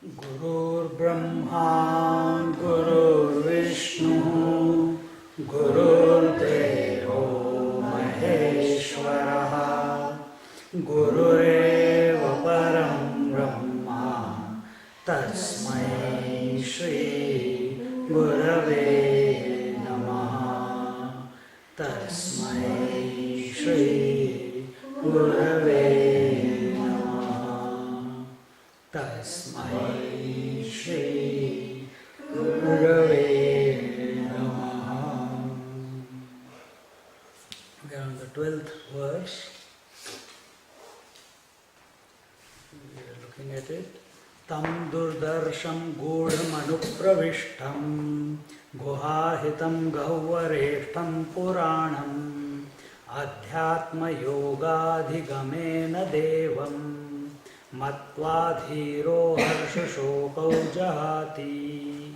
गुरुर्ब्रह्मा गुरुर्विष्णु गुरुर्देवो महेश्वरः गुरुरेव परं ब्रह्मा तस्मै श्री गुरवे नमः तस्मै श्री गुरवे तस्मै श्री गुरवे नमः. We are on the 12th verse. We are looking at it. Tam durdarsham gudhamanupravishtam guhahitam gahvareshtam puranam adhyatma yogadhigamena devam Matvadhiro harshashokau jahati.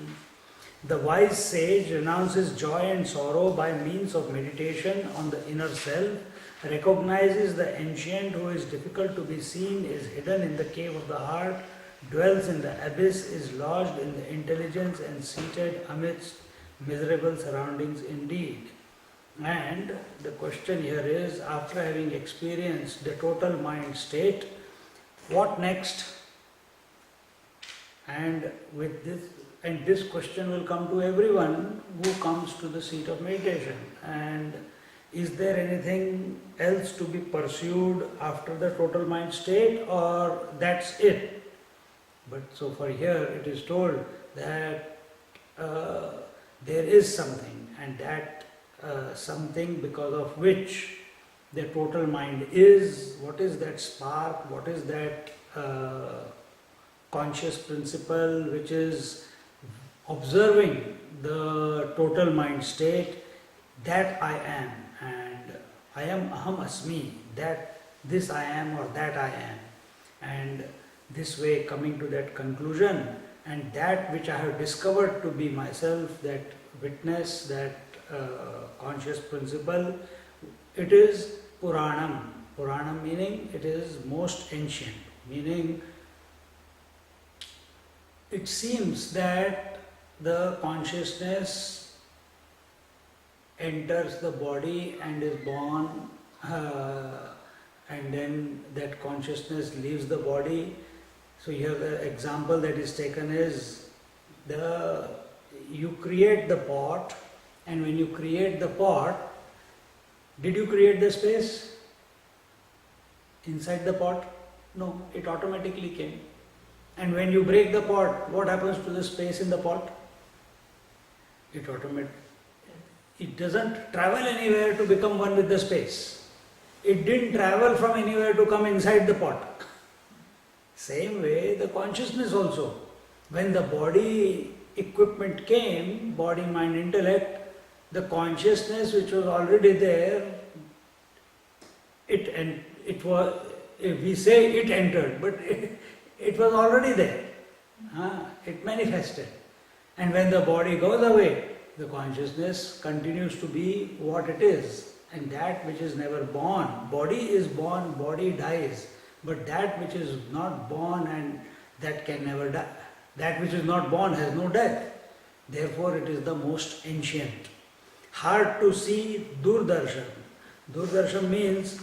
The wise sage renounces joy and sorrow by means of meditation on the inner self, recognizes the ancient who is difficult to be seen, is hidden in the cave of the heart, dwells in the abyss, is lodged in the intelligence and seated amidst miserable surroundings indeed. And the question here is, after having experienced the total mind state, what next? And this question will come to everyone who comes to the seat of meditation. And is there anything else to be pursued after the total mind state, or that's it? But so far here it is told that there is something, and that something because of which the total mind is. What is that spark? What is that conscious principle which is observing the total mind state? That I am, and I am aham asmi, that this I am or that I am. And this way coming to that conclusion, and that which I have discovered to be myself, that witness, that conscious principle, it is Puranam. Puranam meaning it is most ancient, meaning it seems that the consciousness enters the body and is born, and then that consciousness leaves the body. So here the example that is taken is you create the pot, and when you create the pot, did you create the space inside the pot? No, it automatically came. And when you break the pot, what happens to the space in the pot? It doesn't travel anywhere to become one with the space. It didn't travel from anywhere to come inside the pot. Same way, the consciousness also. When the body equipment came, body, mind, intellect, the consciousness which was already there, it was, if we say it entered, but it was already there. It manifested. And when the body goes away, the consciousness continues to be what it is. And that which is never born, body is born, body dies. But that which is not born and that can never die, that which is not born has no death. Therefore it is the most ancient. Hard to see Durdarshan. Durdarshan means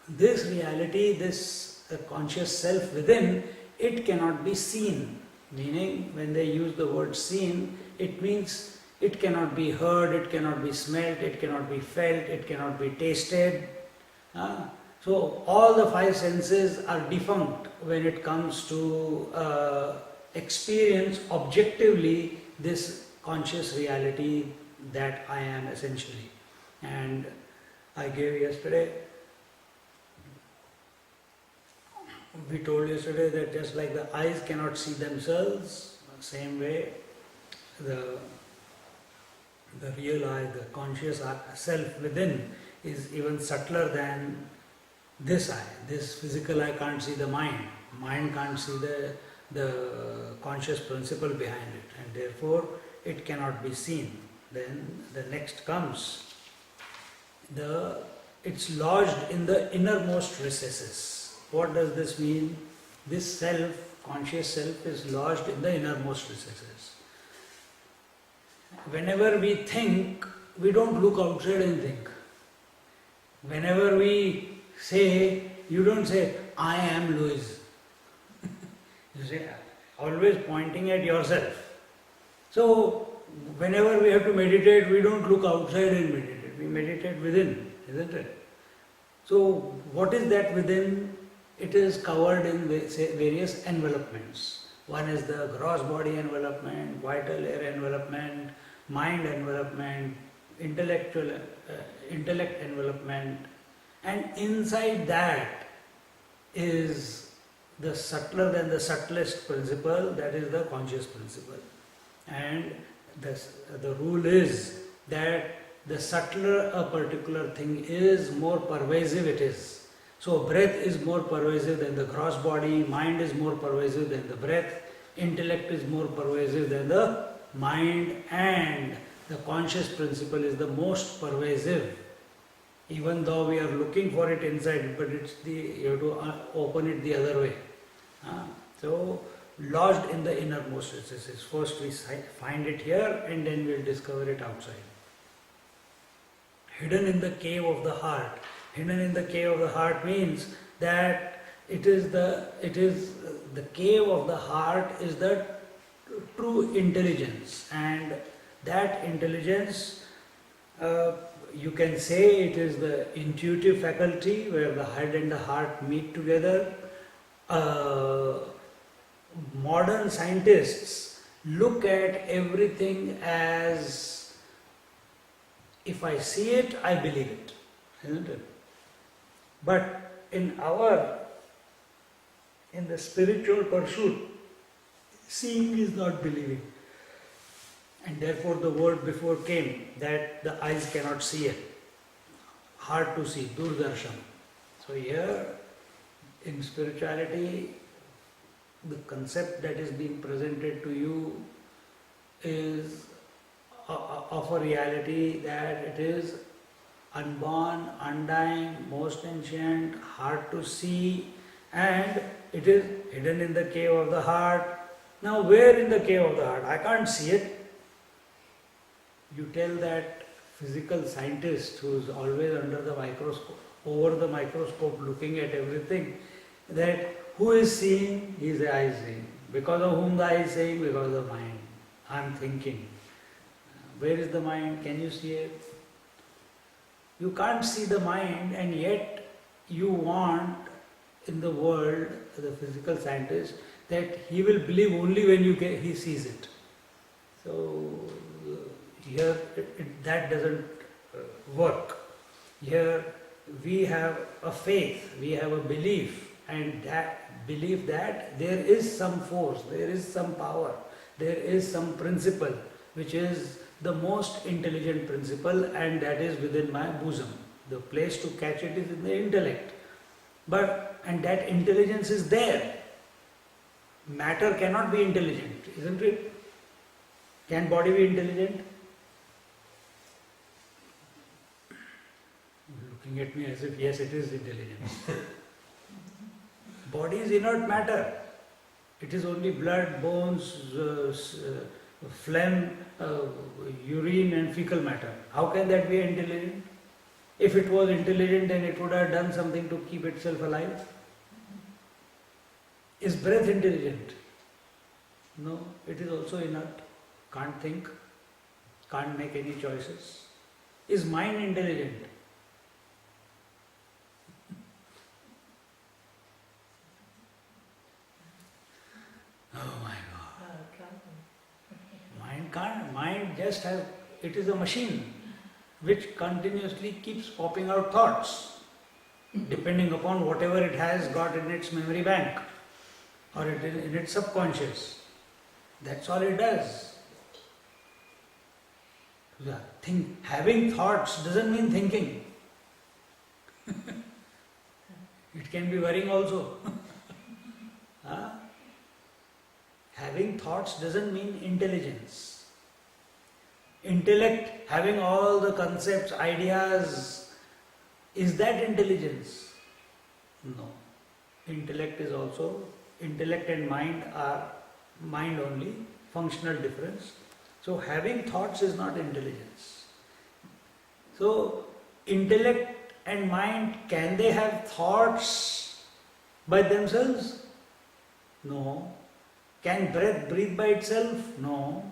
this reality, this conscious self within, it cannot be seen. Meaning, when they use the word seen, it means it cannot be heard, it cannot be smelt, it cannot be felt, it cannot be tasted. So all the five senses are defunct when it comes to experience objectively this conscious reality that I am essentially. And I gave yesterday, we told yesterday that just like the eyes cannot see themselves, same way the real I, the conscious self within, is even subtler than this I. This physical I can't see the mind. Mind can't see the conscious principle behind it, and therefore it cannot be seen. Then the next comes, it's lodged in the innermost recesses. What does this mean? this self, conscious self, is lodged in the innermost recesses. Whenever we think, we don't look outside and think. Whenever we say, you don't say, I am Louis. You say, always pointing at yourself. So, whenever we have to meditate, we don't look outside and meditate. We meditate within, isn't it? So, what is that within? It is covered in various envelopments. One is the gross body envelopment, vital air envelopment, mind envelopment, intellect envelopment, and inside that is the subtler than the subtlest principle, that is the conscious principle. And the rule is that the subtler a particular thing is, more pervasive it is. So breath is more pervasive than the gross body, mind is more pervasive than the breath, intellect is more pervasive than the mind, and the conscious principle is the most pervasive. Even though we are looking for it inside, but you have to open it the other way. So, lodged in the innermost recesses. First we find it here and then we will discover it outside. Hidden in the cave of the heart. Hidden in the cave of the heart means that it is the cave of the heart is the true intelligence, and that intelligence, you can say it is the intuitive faculty where the head and the heart meet together. Modern scientists look at everything as, if I see it, I believe it, isn't it? But in the spiritual pursuit, seeing is not believing. And therefore the word before came that the eyes cannot see it. Hard to see, durdarshan. So here in spirituality, the concept that is being presented to you is of a reality that it is unborn, undying, most ancient, hard to see, and it is hidden in the cave of the heart. Now where in the cave of the heart? I can't see it. You tell that physical scientist who is always under the microscope, over the microscope looking at everything, that who is seeing? He is the eye seeing. Because of whom the eye is seeing? Because of the mind. I am thinking. Where is the mind? Can you see it? You can't see the mind, and yet you want in the world, the physical scientist, that he will believe only when he sees it. So here that doesn't work. Here we have a faith, we have a belief, and that belief that there is some force, there is some power, there is some principle which is the most intelligent principle, and that is within my bosom. The place to catch it is in the intellect. And that intelligence is there. Matter cannot be intelligent, isn't it? Can body be intelligent? Looking at me as if yes, it is intelligent. Body is inert matter. It is only blood, bones, phlegm, urine and fecal matter. How can that be intelligent? If it was intelligent, then it would have done something to keep itself alive. Is breath intelligent? No, it is also inert. Can't think, can't make any choices. Is mind intelligent? Oh my God. Mind can't. Mind just has, it is a machine which continuously keeps popping out thoughts depending upon whatever it has got in its memory bank or in its subconscious. That's all it does. Having thoughts doesn't mean thinking. It can be worrying also. Having thoughts doesn't mean intelligence. Intellect, having all the concepts, ideas, is that intelligence? No. Intellect is also intellect and mind are mind only, functional difference. So having thoughts is not intelligence. So intellect and mind, can they have thoughts by themselves? No. Can breath breathe by itself? No.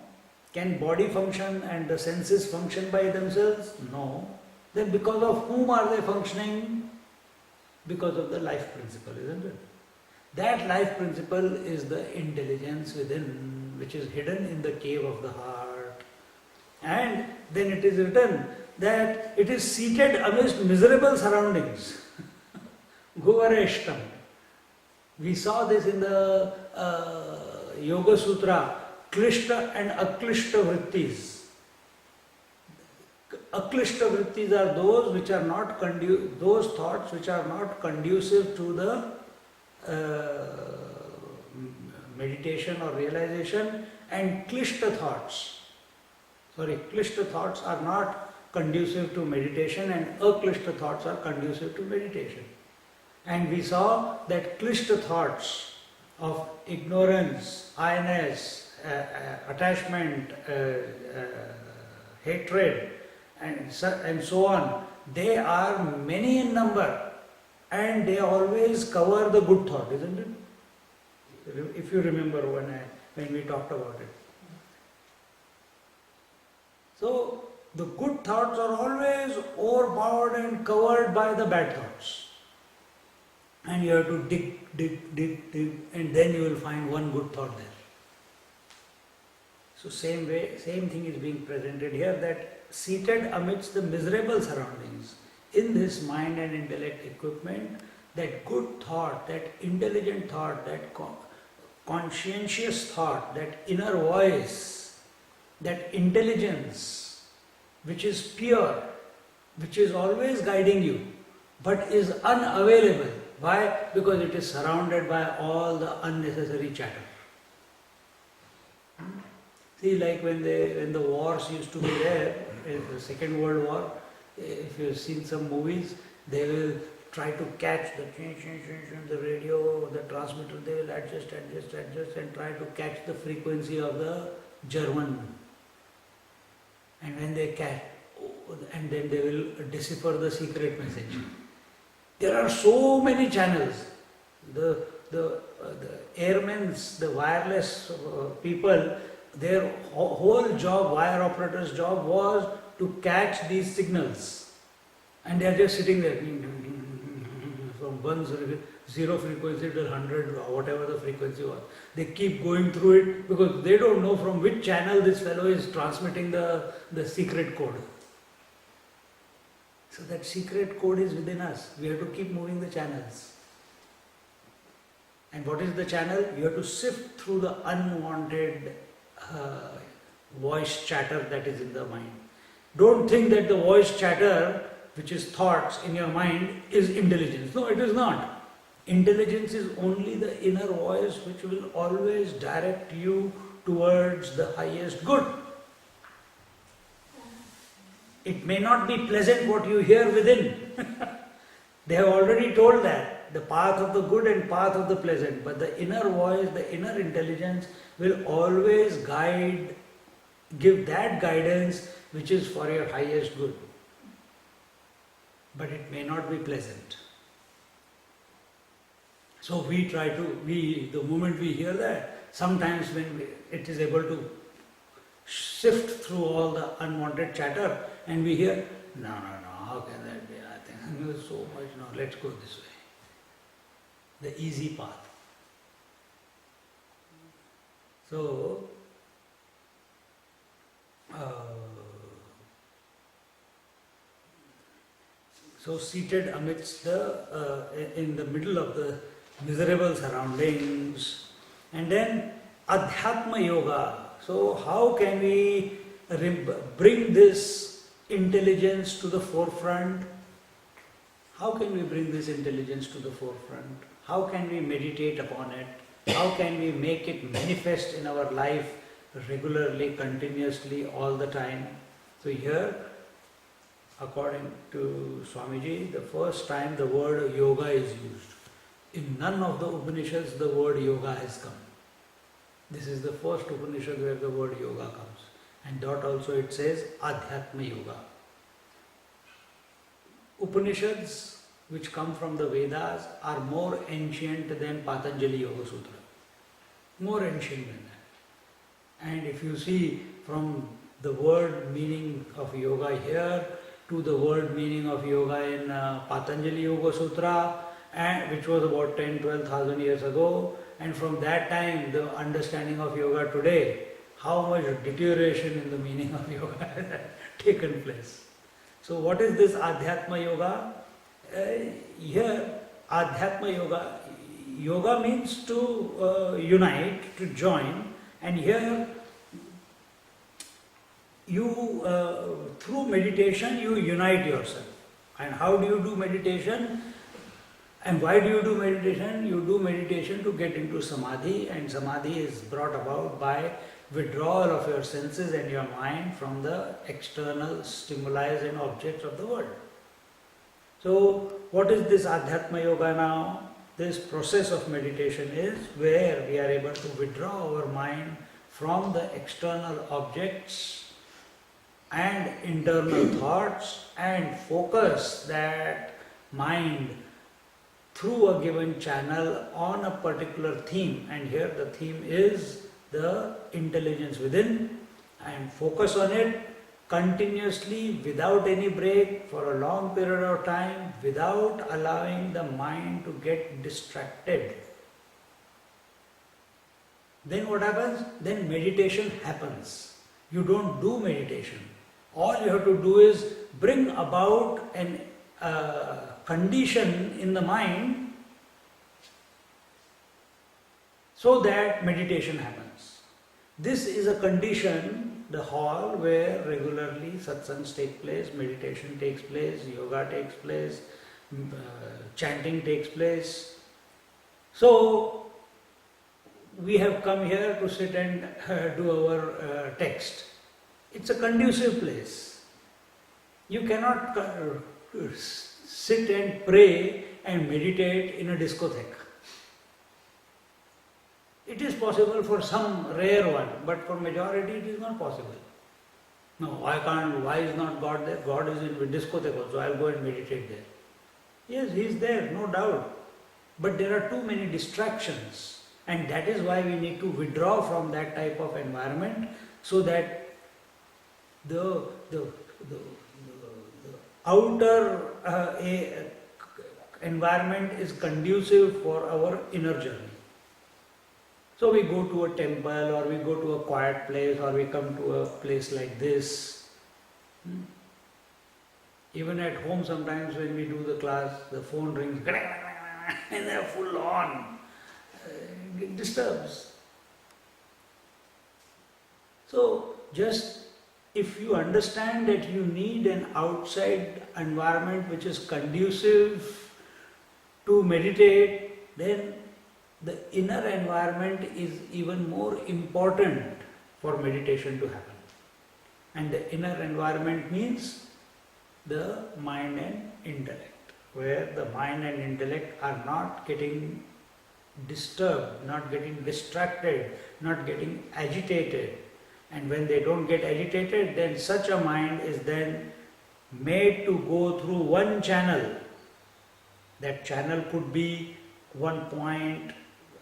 Can body function and the senses function by themselves? No. Then because of whom are they functioning? Because of the life principle, isn't it? That life principle is the intelligence within, which is hidden in the cave of the heart. And then it is written that it is seated amidst miserable surroundings. Guvareshtam. We saw this in the Yoga Sutra, Klishta and Aklishta Vrittis. Aklishta Vrittis are those which are not those thoughts which are not conducive to the meditation or realization, and Klishta thoughts are not conducive to meditation, and Aklishta thoughts are conducive to meditation. And we saw that Klishta thoughts of ignorance, I-ness, attachment, hatred, and so on, they are many in number, and they always cover the good thought, isn't it? If you remember when we talked about it. So the good thoughts are always overpowered and covered by the bad thoughts. And you have to dig, and then you will find one good thought there. So same thing is being presented here, that seated amidst the miserable surroundings, in this mind and intellect equipment, that good thought, that intelligent thought, that conscientious thought, that inner voice, that intelligence, which is pure, which is always guiding you, but is unavailable. Why? Because it is surrounded by all the unnecessary chatter. See, like when the wars used to be there, in the Second World War, if you've seen some movies, they will try to catch the radio, the transmitter, they will adjust and try to catch the frequency of the German. And when they catch, and then they will decipher the secret message. There are so many channels. The airmen, the wireless people, their whole job, wire operator's job, was to catch these signals. And they are just sitting there from 0 frequency to 100 or whatever the frequency was. They keep going through it because they don't know from which channel this fellow is transmitting the secret code. So that secret code is within us. We have to keep moving the channels. And what is the channel? You have to sift through the unwanted voice chatter that is in the mind. Don't think that the voice chatter, which is thoughts in your mind, is intelligence. No, it is not. Intelligence is only the inner voice which will always direct you towards the highest good. It may not be pleasant what you hear within. They have already told that, the path of the good and path of the pleasant. But the inner voice, the inner intelligence will always give that guidance which is for your highest good. But it may not be pleasant. So we try to, the moment we hear that, sometimes when it is able to sift through all the unwanted chatter, and we hear, no, how can that be? I think so much, no, let's go this way. The easy path. So seated amidst in the middle of the miserable surroundings, and then Adhyatma Yoga. So how can we bring this intelligence to the forefront? How can we bring this intelligence to the forefront? How can we meditate upon it? How can we make it manifest in our life regularly, continuously, all the time? So here, according to Swamiji, the first time the word yoga is used in none of the Upanishads the word yoga has come. This is the first Upanishad where the word yoga comes. And that also it says Adhyatma Yoga. Upanishads which come from the Vedas are more ancient than Patanjali Yoga Sutra. More ancient than that. And if you see from the word meaning of yoga here to the word meaning of yoga in Patanjali Yoga Sutra, and which was about 10,000-12,000 years ago, and from that time the understanding of yoga today, how much deterioration in the meaning of yoga has taken place. So what is this Adhyatma Yoga? Here Adhyatma Yoga, yoga means to unite, to join, and here you through meditation you unite yourself. And how do you do meditation? And why do you do meditation? You do meditation to get into samadhi, and samadhi is brought about by withdrawal of your senses and your mind from the external stimuli and objects of the world. So what is this Adhyatma Yoga now? This process of meditation is where we are able to withdraw our mind from the external objects and internal thoughts and focus that mind through a given channel on a particular theme, and here the theme is the intelligence within, and focus on it continuously without any break for a long period of time without allowing the mind to get distracted. Then what happens? Then meditation happens. You don't do meditation. All you have to do is bring about an condition in the mind so that meditation happens. This is a condition, the hall where regularly satsangs take place, meditation takes place, yoga takes place, chanting takes place. So we have come here to sit and do our text. It's a conducive place. You cannot sit and pray and meditate in a discotheque. It is possible for some rare one, but for majority it is not possible. No, why is not God there? God is in discotheque also, I'll go and meditate there. Yes, He is there, no doubt. But there are too many distractions, and that is why we need to withdraw from that type of environment so that the outer environment is conducive for our inner journey. So we go to a temple, or we go to a quiet place, or we come to a place like this. Even at home sometimes when we do the class, the phone rings and they are full on. It disturbs. So just if you understand that you need an outside environment which is conducive to meditate, then the inner environment is even more important for meditation to happen. And the inner environment means the mind and intellect, where the mind and intellect are not getting disturbed, not getting distracted, not getting agitated. And when they don't get agitated, then such a mind is then made to go through one channel. That channel could be one point,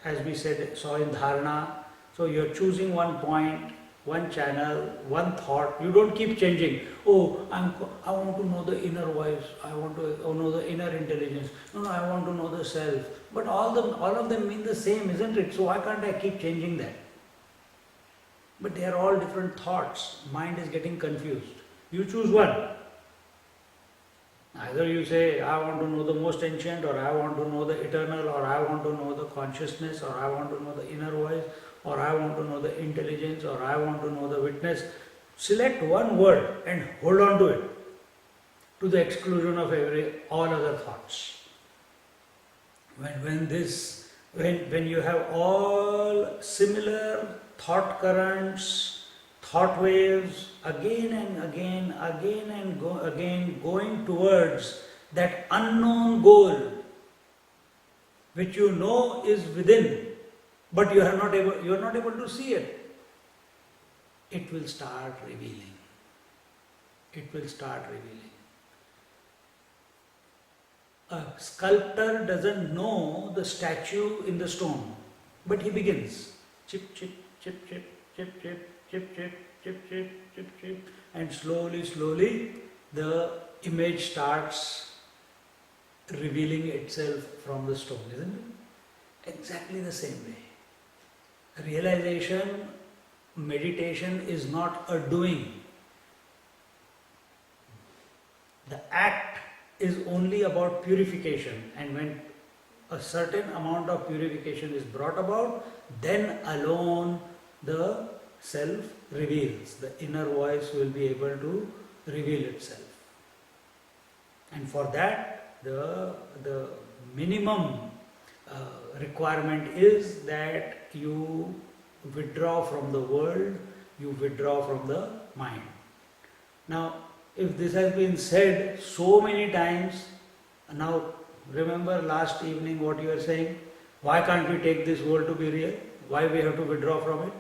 as we saw in Dharana. So you're choosing one point, one channel, one thought. You don't keep changing. Oh, I want to know the inner voice. I want to know the inner intelligence. No, I want to know the self. But all of them mean the same, isn't it? So why can't I keep changing that? But they are all different thoughts. Mind is getting confused. You choose one. Either you say, I want to know the most ancient, or I want to know the eternal, or I want to know the consciousness, or I want to know the inner voice, or I want to know the intelligence, or I want to know the witness. Select one word and hold on to it, to the exclusion of all other thoughts. When you have all similar thought currents, thought waves, again and again going towards that unknown goal, which you know is within, but you are not able to see it. It will start revealing. It will start revealing. A sculptor doesn't know the statue in the stone, but he begins chip, chip, chip, chip, chip, chip, chip, chip, chip, chip, chip, chip, and slowly the image starts revealing itself from the stone, isn't it? Exactly the same way. Realization, meditation is not a doing. The act is only about purification, and when a certain amount of purification is brought about, then alone the self reveals. The inner voice will be able to reveal itself. And for that, the minimum requirement is that you withdraw from the world, you withdraw from the mind. Now, if this has been said so many times, now remember last evening what you were saying, why can't we take this world to be real? Why we have to withdraw from it?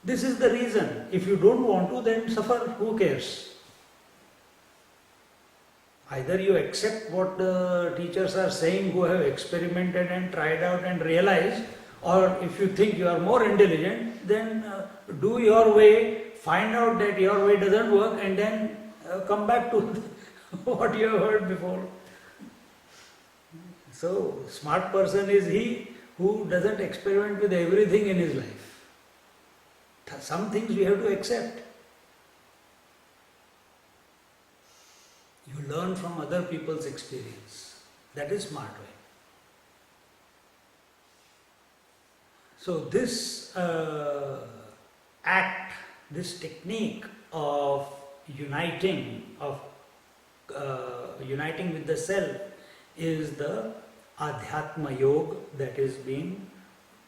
This is the reason. If you don't want to, then suffer, who cares? Either you accept what the teachers are saying who have experimented and tried out and realized, or if you think you are more intelligent, then do your way, find out that your way doesn't work, and then come back to what you have heard before. So, smart person is he who doesn't experiment with everything in his life. Some things we have to accept. You learn from other people's experience. That is smart way. So this act, this technique of uniting with the self is the Adhyatma Yoga that is being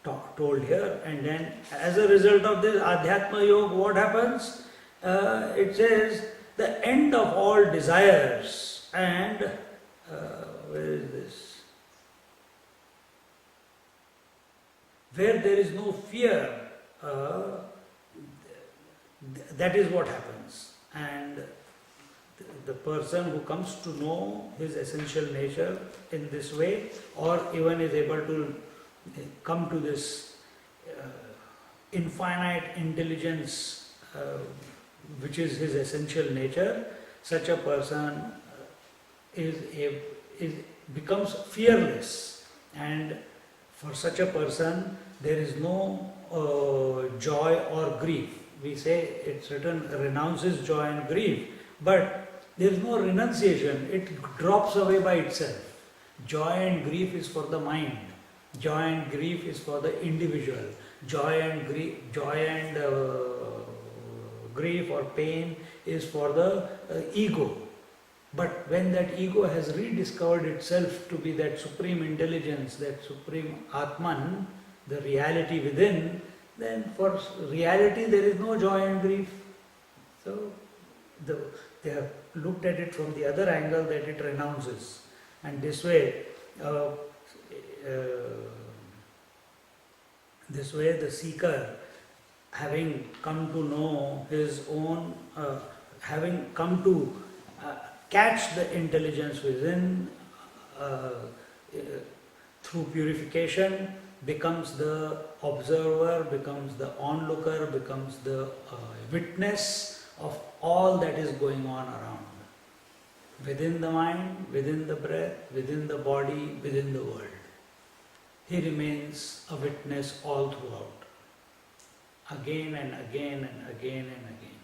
told here. And then as a result of this Adhyatma Yoga, what happens? It says the end of all desires and where is this? Where there is no fear, that is what happens. And the person who comes to know his essential nature in this way, or even is able to come to this infinite intelligence which is his essential nature, such a person becomes fearless, and for such a person there is no joy or grief. We say it's written renounces joy and grief, but there is no renunciation, it drops away by itself. Joy and grief is for the mind, joy and grief is for the individual, joy and grief or pain is for the ego. But when that ego has rediscovered itself to be that supreme intelligence, that supreme Atman, the reality within, then for reality there is no joy and grief. So they have looked at it from the other angle, that it renounces. And this way the seeker, having come to know his own, having come to catch the intelligence within through purification, becomes the observer, becomes the onlooker, becomes the witness of all that is going on around. Within the mind, within the breath, within the body, within the world. He remains a witness all throughout. Again and again and again and again.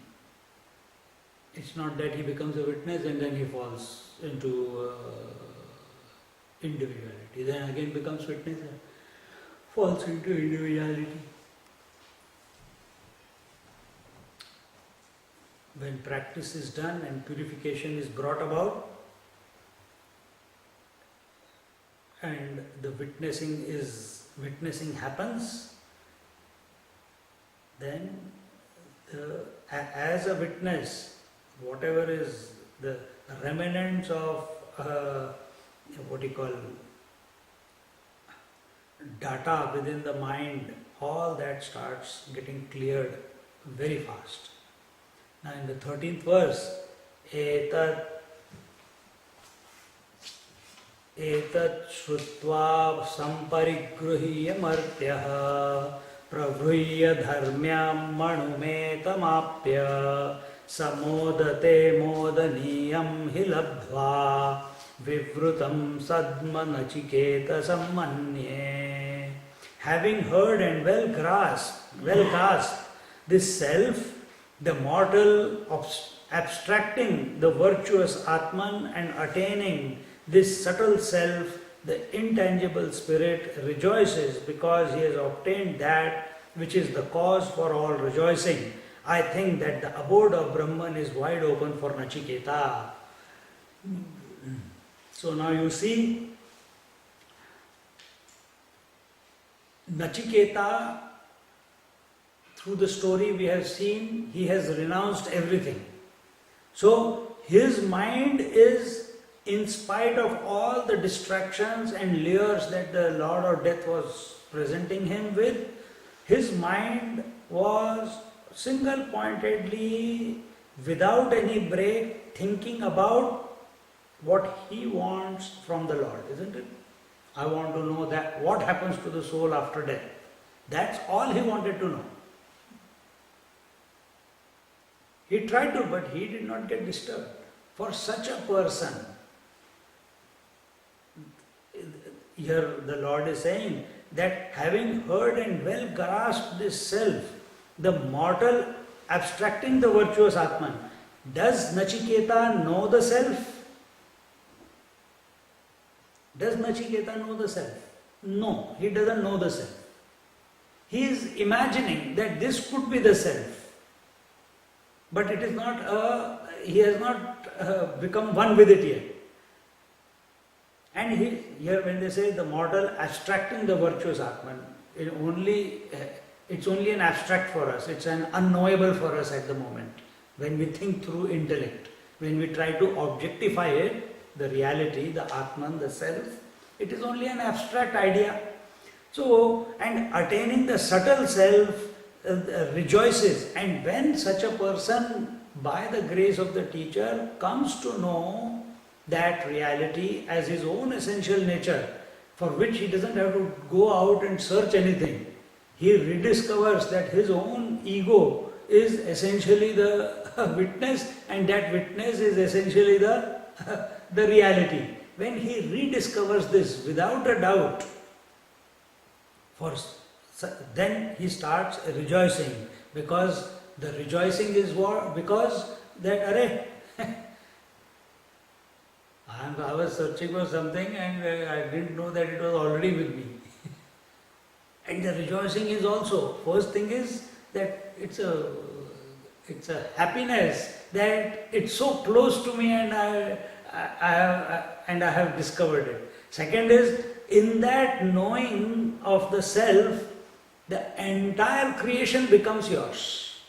It's not that he becomes a witness and then he falls into individuality. Then again becomes witness and falls into individuality. When practice is done and purification is brought about, and the witnessing happens, then as a witness, whatever is the remnants of data within the mind, all that starts getting cleared very fast. Now in the 13th verse, etat श्रुत्वा संपरिगृह्य मर्त्यः प्रवृह्य धर्म्यां मणुमेतमाप्य समोदते मोदनीयं हि लब्ध्वा विवृतं सद्मनचिकेतसं मन्ये. Having heard and well grasped this self, the mortal abstracting the virtuous Atman and attaining this subtle self, the intangible spirit, rejoices because he has obtained that which is the cause for all rejoicing. I think that the abode of Brahman is wide open for Nachiketa. So now you see, Nachiketa, through the story we have seen, he has renounced everything. So his mind is, in spite of all the distractions and lures that the Lord of Death was presenting him with, his mind was single-pointedly, without any break, thinking about what he wants from the Lord, isn't it? I want to know that what happens to the soul after death. That's all he wanted to know. He tried to, but he did not get disturbed. For such a person, here the Lord is saying that having heard and well grasped this self, the mortal abstracting the virtuous Atman, does Nachiketa know the self? Does Nachiketa know the self? No, he doesn't know the self. He is imagining that this could be the self, but it is not. He has not become one with it yet. And here when they say the mortal abstracting the virtuous Atman, it's only an abstract for us, it's an unknowable for us at the moment. When we think through intellect, when we try to objectify it, the reality, the Atman, the self, it is only an abstract idea. So, and attaining the subtle self rejoices, and when such a person, by the grace of the teacher, comes to know that reality as his own essential nature, for which he doesn't have to go out and search anything. He rediscovers that his own ego is essentially the witness, and that witness is essentially the reality. When he rediscovers this without a doubt, then he starts rejoicing, because the rejoicing is what? Because that, I was searching for something and I didn't know that it was already with me. And the rejoicing is also, first thing is that it's a happiness that it's so close to me and I have discovered it. Second is, in that knowing of the self, the entire creation becomes yours.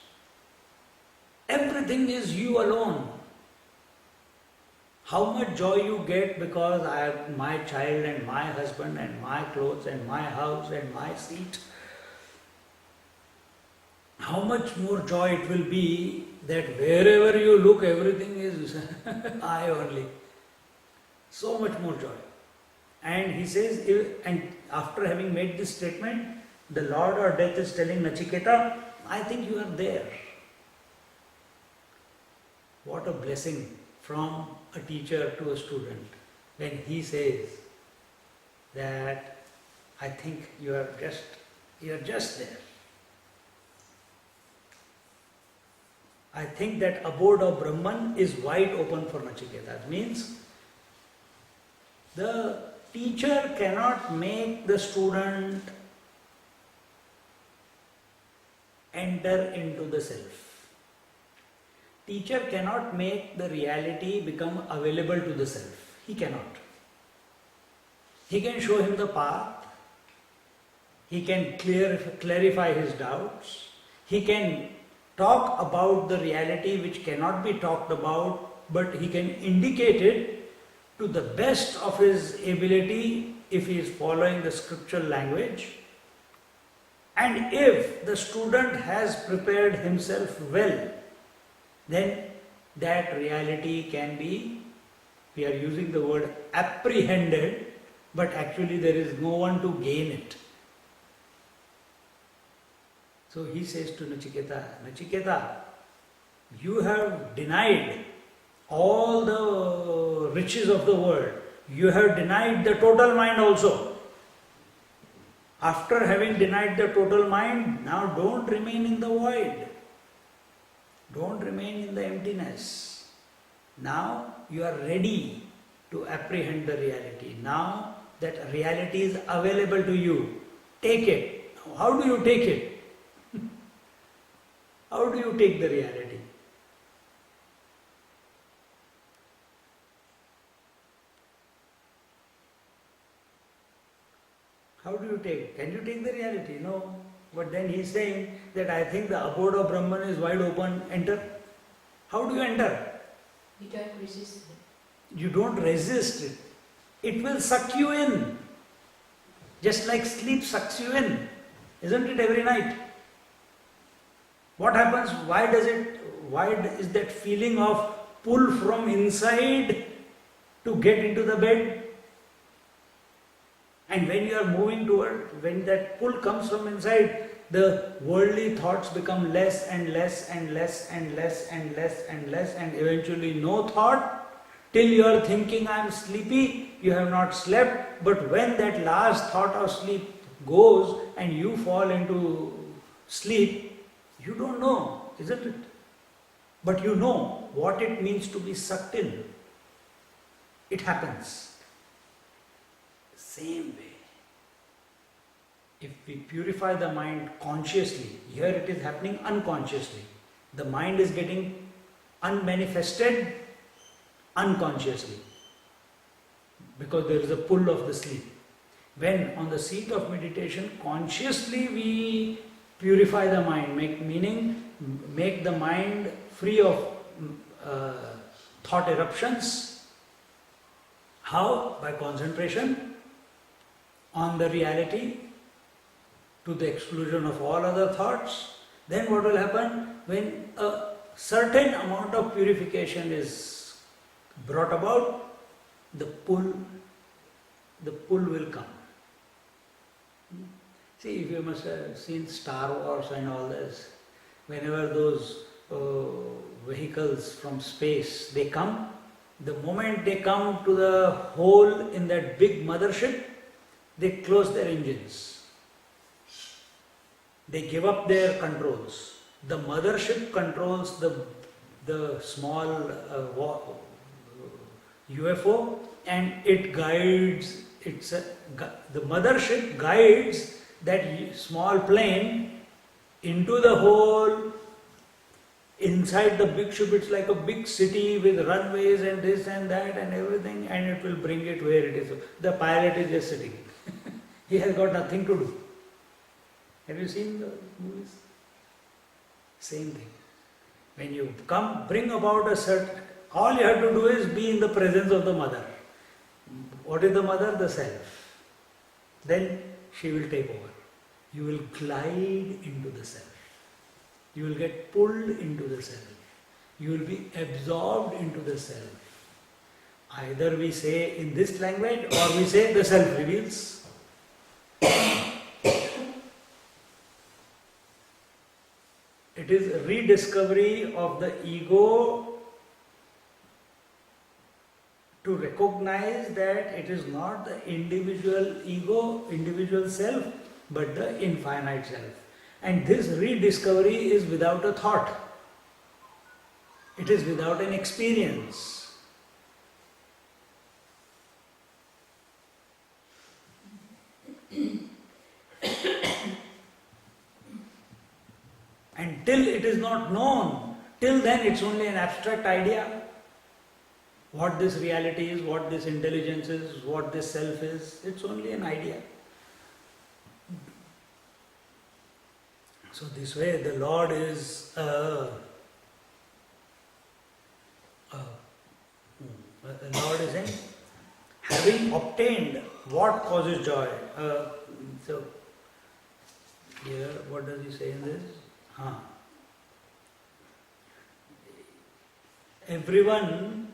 Everything is you alone. How much joy you get because I have my child and my husband and my clothes and my house and my seat. How much more joy it will be that wherever you look, everything is I only. So much more joy. And he says, and after having made this statement, the Lord of Death is telling Nachiketa, I think you are there. What a blessing from a teacher to a student when he says that I think you are just there. I think that abode of Brahman is wide open for Nachiketa. That means the teacher cannot make the student enter into the self. Teacher cannot make the reality become available to the self. He cannot. He can show him the path. He can clarify his doubts. He can talk about the reality which cannot be talked about, but he can indicate it to the best of his ability if he is following the scriptural language, and if the student has prepared himself well, then that reality can be, we are using the word apprehended, but actually there is no one to gain it. So he says to Nachiketa, Nachiketa, you have denied all the riches of the world. You have denied the total mind also. After having denied the total mind, now don't remain in the void. Don't remain in the emptiness. Now you are ready to apprehend the reality. Now that reality is available to you. Take it. How do you take it? How do you take the reality? How do you take? Can you take the reality? No. But then he is saying that I think the abode of Brahman is wide open. Enter. How do you enter? You don't resist it. You don't resist it. It will suck you in. Just like sleep sucks you in. Isn't it every night? What happens? Why is that feeling of pull from inside to get into the bed? And when you are moving toward, when that pull comes from inside, the worldly thoughts become less and less and less and less and less and less, and eventually no thought, till you are thinking I am sleepy, you have not slept. But when that last thought of sleep goes and you fall into sleep, you don't know, isn't it? But you know what it means to be sucked in. It happens. Same way. If we purify the mind consciously, here it is happening unconsciously. The mind is getting unmanifested unconsciously because there is a pull of the sleep. When on the seat of meditation, consciously we purify the mind, make the mind free of thought eruptions. How? By concentration on the reality to the exclusion of all other thoughts. Then what will happen? When a certain amount of purification is brought about, the pull will come. See, if you must have seen Star Wars and all this, whenever those vehicles from space, they come, the moment they come to the hole in that big mothership, they close their engines. They give up their controls. The mothership controls the small UFO, and it guides. The mothership guides that small plane into the hole. Inside the big ship, it's like a big city with runways and this and that and everything, and it will bring it where it is. The pilot is just sitting. He has got nothing to do. Have you seen the movies? Same thing. When you come, bring about a certain, all you have to do is be in the presence of the mother. What is the mother? The self. Then she will take over. You will glide into the self. You will get pulled into the self. You will be absorbed into the self. Either we say in this language or we say the self reveals. It is a rediscovery of the ego to recognize that it is not the individual ego, individual self, but the infinite self. And this rediscovery is without a thought. It is without an experience. And till it is not known, till then it's only an abstract idea. What this reality is, what this intelligence is, what this self is, it's only an idea. So this way the Lord is Having obtained what causes joy? So, here, what does he say in this? Everyone,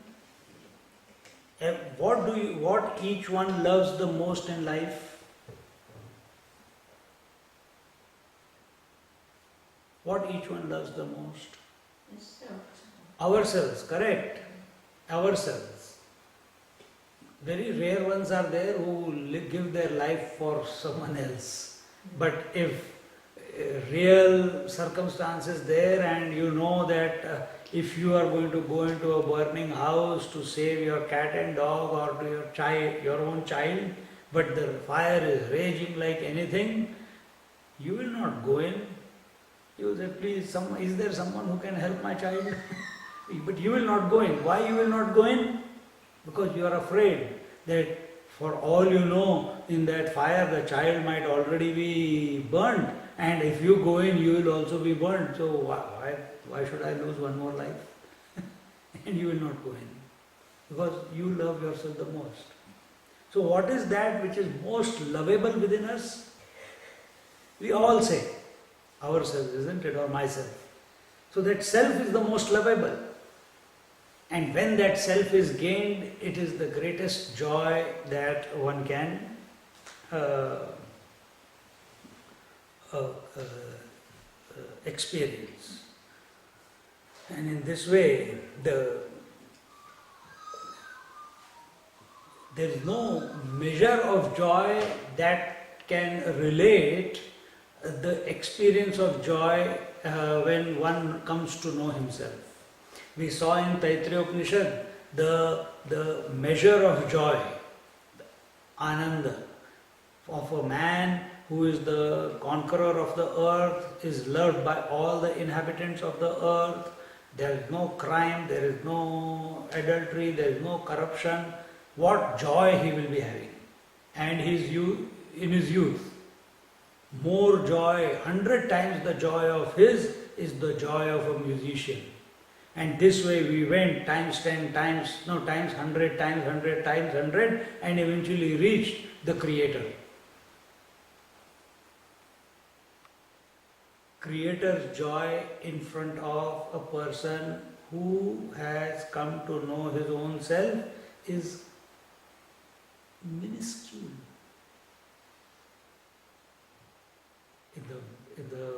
what each one loves the most in life? What each one loves the most? Ourselves, correct? Ourselves. Very rare ones are there who give their life for someone else. But if real circumstances there and you know that if you are going to go into a burning house to save your cat and dog or to your own child, but the fire is raging like anything, you will not go in. You will say, please, is there someone who can help my child? But you will not go in. Why you will not go in? Because you are afraid that for all you know, in that fire the child might already be burnt, and if you go in you will also be burnt. So why should I lose one more life? And you will not go in. Because you love yourself the most. So what is that which is most lovable within us? We all say ourselves, isn't it? Or myself. So that self is the most lovable. And when that self is gained, it is the greatest joy that one can experience. And in this way, there is no measure of joy that can relate the experience of joy when one comes to know himself. We saw in Taittiriya Upanishad the measure of joy, Ananda, of a man who is the conqueror of the earth, is loved by all the inhabitants of the earth. There is no crime, there is no adultery, there is no corruption. What joy he will be having. And in his youth, more joy, 100 times the joy of his is the joy of a musician. And this way we went times 100 times 100 times 100 and eventually reached the Creator. Creator's joy in front of a person who has come to know his own self is minuscule. In the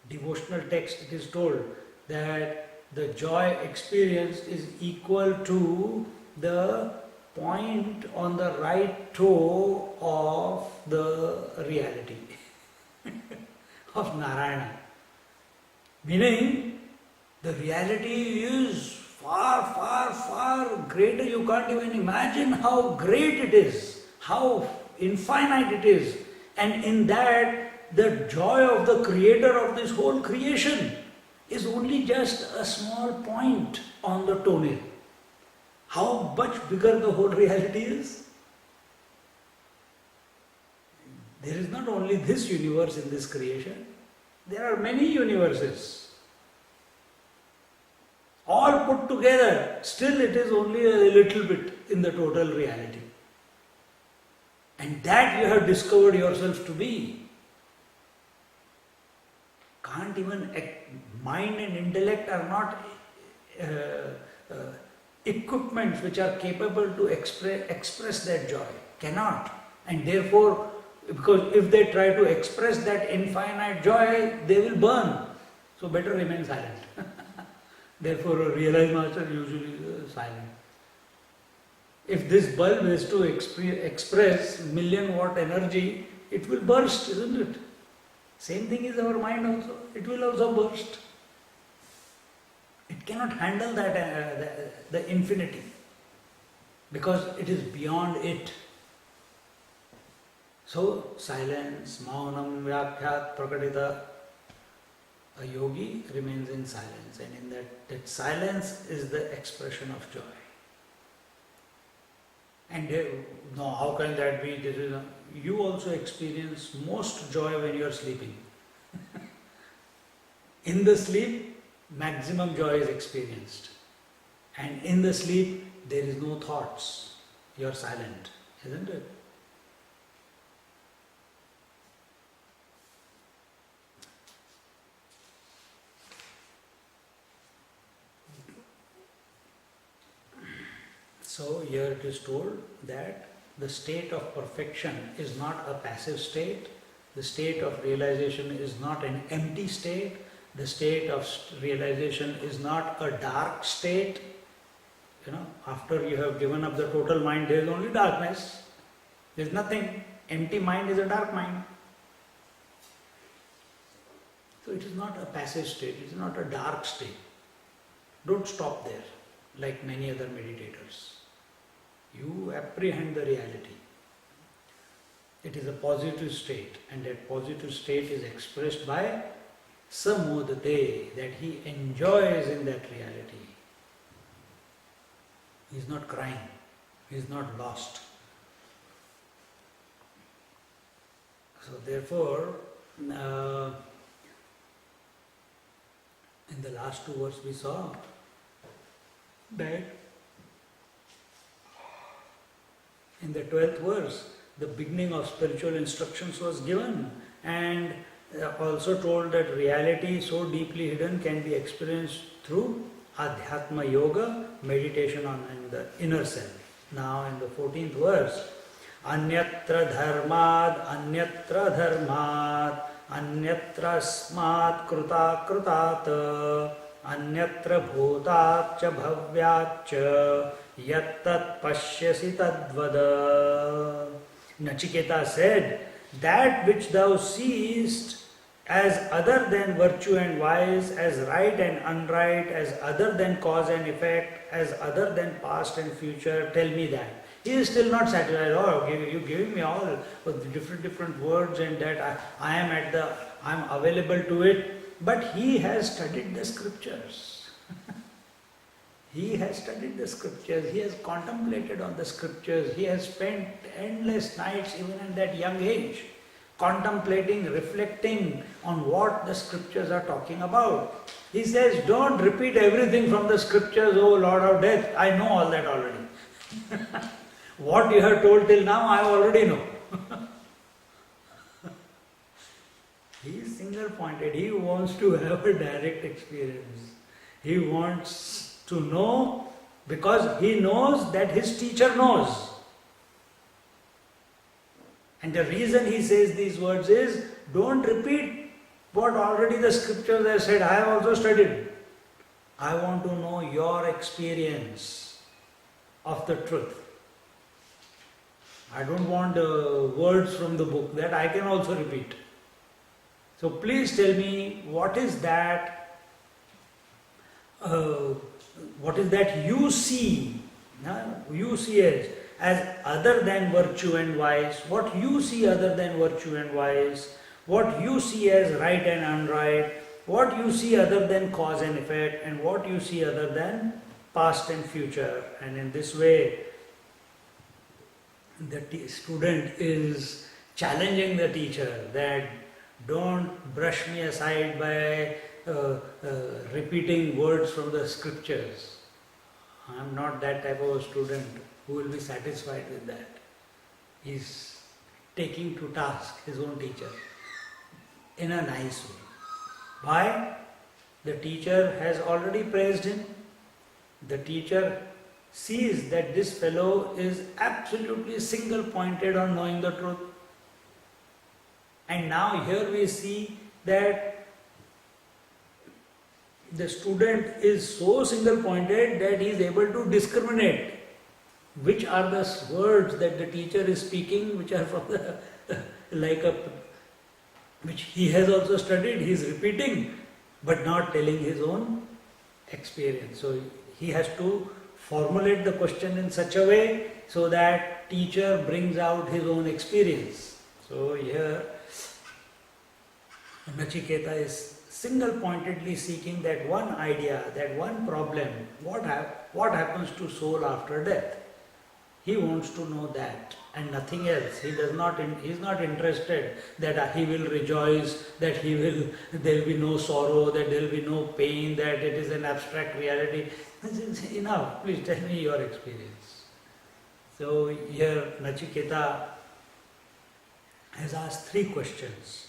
devotional text it is told that the joy experienced is equal to the point on the right toe of the reality of Narayana. Meaning, the reality is far, far, far greater. You can't even imagine how great it is, how infinite it is. And in that, the joy of the Creator of this whole creation is only just a small point on the toenail. How much bigger the whole reality is? There is not only this universe in this creation, there are many universes. All put together, still it is only a little bit in the total reality. And that you have discovered yourself to be. Can't even, mind and intellect are not equipments which are capable to express that joy. Cannot. And therefore, because if they try to express that infinite joy, they will burn. So better remain silent. Therefore, a realized master usually is silent. If this bulb is to express million-watt energy, it will burst, isn't it? Same thing is our mind also. It will also burst. It cannot handle that the infinity because it is beyond it. So silence, maunam, vyakhyat, prakatita. A yogi remains in silence, and in that silence is the expression of joy. And no, how can that be? You also experience most joy when you are sleeping. In the sleep, maximum joy is experienced. And in the sleep, there is no thoughts. You are silent. isn't it? So here it is told that the state of perfection is not a passive state, the state of realization is not an empty state, the state of realization is not a dark state. You know, after you have given up the total mind, there is only darkness. There is nothing. Empty mind is a dark mind. So it is not a passive state, it is not a dark state. Don't stop there like many other meditators. You apprehend the reality. It is a positive state, and that positive state is expressed by samodate, that he enjoys in that reality. He is not crying, he is not lost. So therefore, in the last two verses we saw that in the 12th verse, the beginning of spiritual instructions was given, and also told that reality so deeply hidden can be experienced through Adhyatma Yoga, meditation on in the inner self. Now in the 14th verse, Anyatra dharmad, anyatra dharmad, anyatra smat kruta krutat, anyatra bhutat cha bhavyat cha, yattat pashyasi tadvada. Nachiketa said, that which thou seest as other than virtue and vice, as right and unright, as other than cause and effect, as other than past and future, tell me that. He is still not satisfied. Oh, you giving me all with different words, and that I am available to it. But he has studied the scriptures. He has studied the scriptures. He has contemplated on the scriptures. He has spent endless nights, even at that young age, contemplating, reflecting on what the scriptures are talking about. He says, don't repeat everything from the scriptures, oh Lord of Death. I know all that already. What you have told till now, I already know. He is single pointed. He wants to have a direct experience. He wants to know because he knows that his teacher knows. And the reason he says these words is, don't repeat what already the scriptures have said. I have also studied. I want to know your experience of the truth. I don't want words from the book that I can also repeat. So please tell me, what is that you see? You see as other than virtue and vice, what you see other than virtue and vice, what you see as right and unright, what you see other than cause and effect, and what you see other than past and future. And in this way, the student is challenging the teacher that don't brush me aside by repeating words from the scriptures. I am not that type of a student who will be satisfied with that. He is taking to task his own teacher in a nice way. Why? The teacher has already praised him. The teacher sees that this fellow is absolutely single pointed on knowing the truth. And now here we see that the student is so single pointed that he is able to discriminate which are the words that the teacher is speaking, which are from the which he has also studied, he is repeating, but not telling his own experience. So he has to formulate the question in such a way so that teacher brings out his own experience. So here Nachiketa is single-pointedly seeking that one idea, that one problem, what happens to soul after death. He wants to know that and nothing else. He is not interested that he will rejoice, that there will be no sorrow, that there will be no pain, that it is an abstract reality. Enough, please tell me your experience. So here Nachiketa has asked three questions.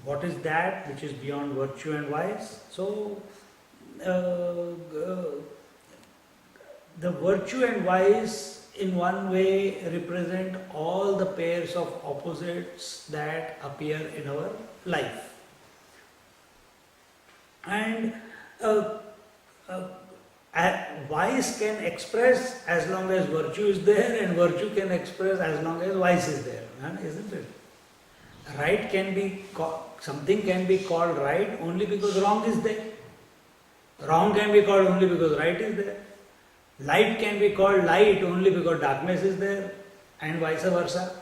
What is that which is beyond virtue and vice? So the virtue and vice in one way represent all the pairs of opposites that appear in our life. And vice can express as long as virtue is there, and virtue can express as long as vice is there, isn't it? Right can be something can be called right only because wrong is there. Wrong can be called only because right is there. Light can be called light only because darkness is there, and vice versa,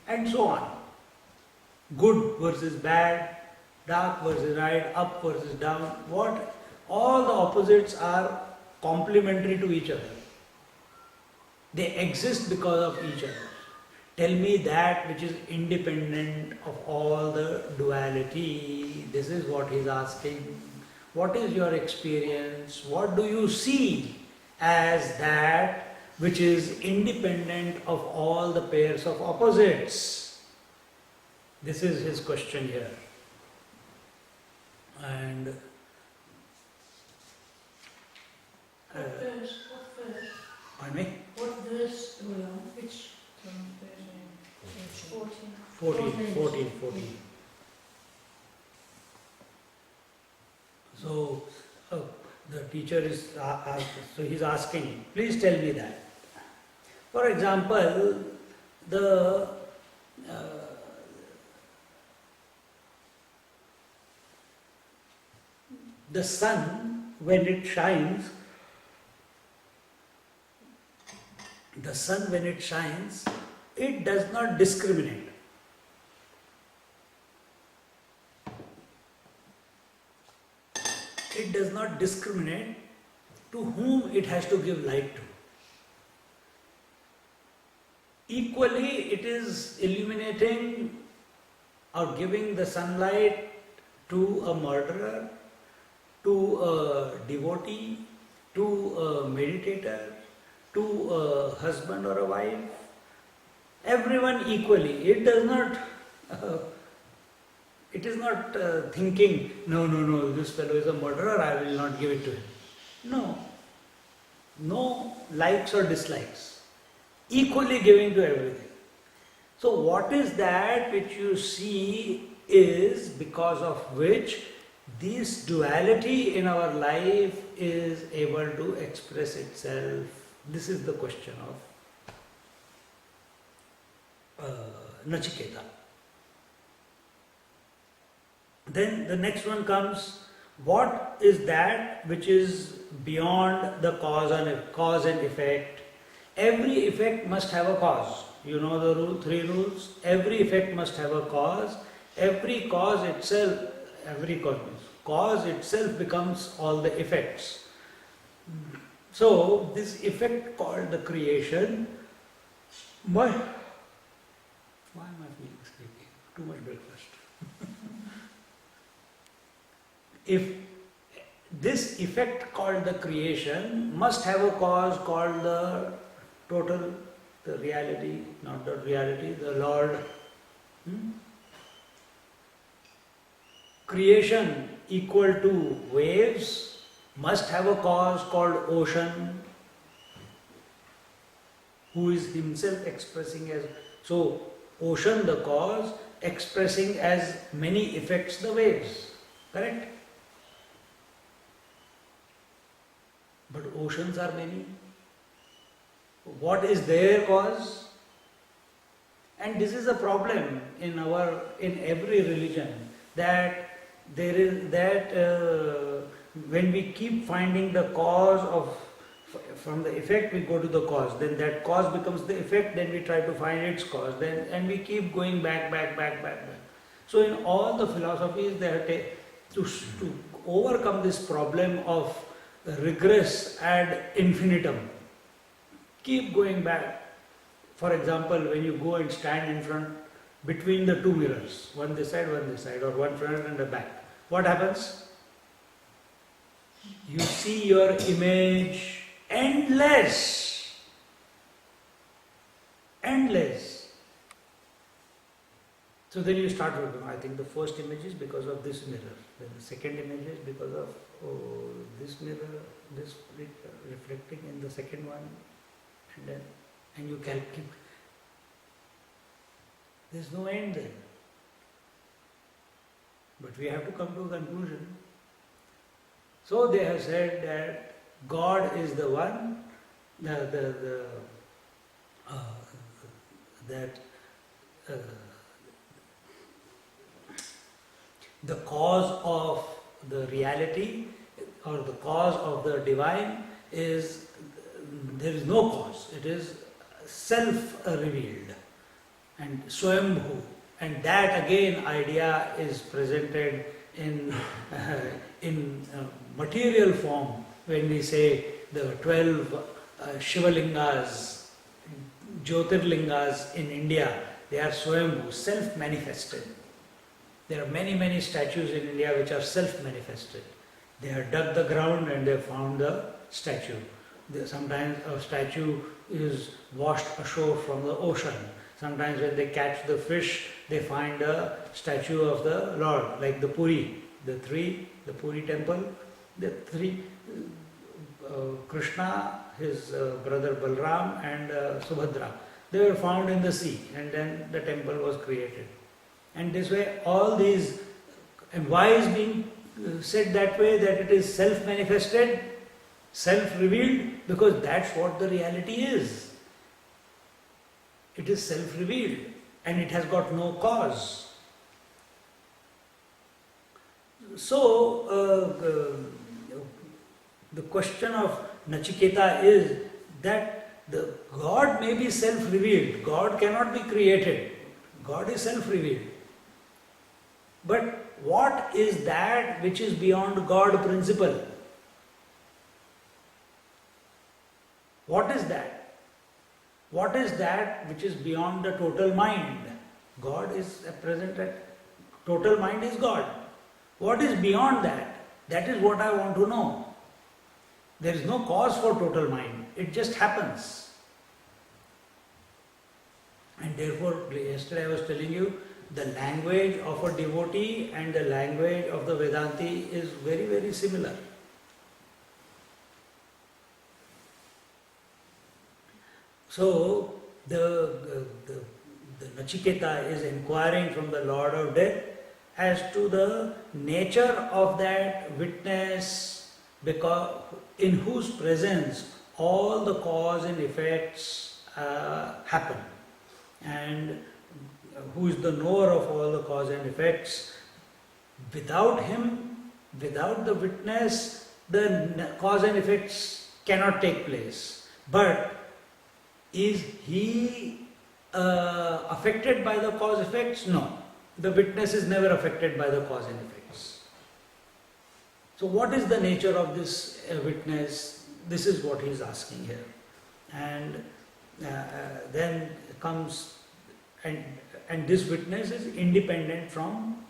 and so on. Good versus bad, dark versus light, up versus down. What? All the opposites are complementary to each other. They exist because of each other. Tell me that which is independent of all the duality. This is what he's asking. What is your experience? What do you see as that which is independent of all the pairs of opposites? This is his question here. And What verse? pardon me? What verse are we on? Which? 14. So the teacher is so he's asking, please tell me that. For example, the sun when it shines, it does not discriminate. It does not discriminate to whom it has to give light to. Equally, it is illuminating or giving the sunlight to a murderer, to a devotee, to a meditator, to a husband or a wife. Everyone equally. It does not. It is not thinking, no, this fellow is a murderer, I will not give it to him. No likes or dislikes. Equally giving to everything. So what is that which you see is because of which this duality in our life is able to express itself? This is the question of Nachiketa. Then the next one comes, what is that which is beyond the cause and effect? Every effect must have a cause. You know the three rules. Every effect must have a cause. Cause itself becomes all the effects. So this effect called the creation, why am I feeling sleepy? Too much breakfast. If this effect called the creation must have a cause called the total, the reality, not the reality, the Lord. Creation equal to waves must have a cause called ocean, who is himself expressing as, so ocean the cause, expressing as many effects the waves, correct? But oceans are many. What is their cause? And this is a problem in every religion, that there is when we keep finding the cause from the effect we go to the cause, then that cause becomes the effect, then we try to find its cause, and we keep going back. So in all the philosophies they have to overcome this problem of regress ad infinitum, keep going back. For example, when you go and stand in front between the two mirrors, one this side, or one front and the back, what happens? You see your image endless. endless. So then you start with, I think the first image is because of this mirror, then the second image is because of this mirror, this reflecting in the second one, and you calculate. There's no end then. But we have to come to a conclusion. So they have said that God is the one, that the cause of the reality or the cause of the divine is, there is no cause, it is self-revealed and Swayambhu. And that again idea is presented in material form when we say the 12 Shivalingas, Jyotirlingas in India, they are Swayambhu, self-manifested. There are many, many statues in India which are self-manifested. They have dug the ground and they found the statue. Sometimes a statue is washed ashore from the ocean. Sometimes when they catch the fish, they find a statue of the Lord, like the Puri, the Puri temple, the three, Krishna, his brother Balram and Subhadra. They were found in the sea and then the temple was created. And this way all these, and why is being said that way, that it is self-manifested, self-revealed? Because that's what the reality is. It is self-revealed and it has got no cause. So, the question of Nachiketa is that the God may be self-revealed. God cannot be created. God is self-revealed. But what is that which is beyond God principle? What is that? What is that which is beyond the total mind? God is present at total mind is God. What is beyond that? That is what I want to know. There is no cause for total mind. It just happens. And therefore, yesterday I was telling you, the language of a devotee and the language of the Vedanti is very, very similar. So, the Nachiketa is inquiring from the Lord of Death as to the nature of that witness, because in whose presence all the cause and effects happen, and who is the knower of all the cause and effects. Without him, without the witness, the cause and effects cannot take place. But is he affected by the cause effects? No. The witness is never affected by the cause and effects. So what is the nature of this witness? This is what he is asking here. And then comes, and this witness is independent from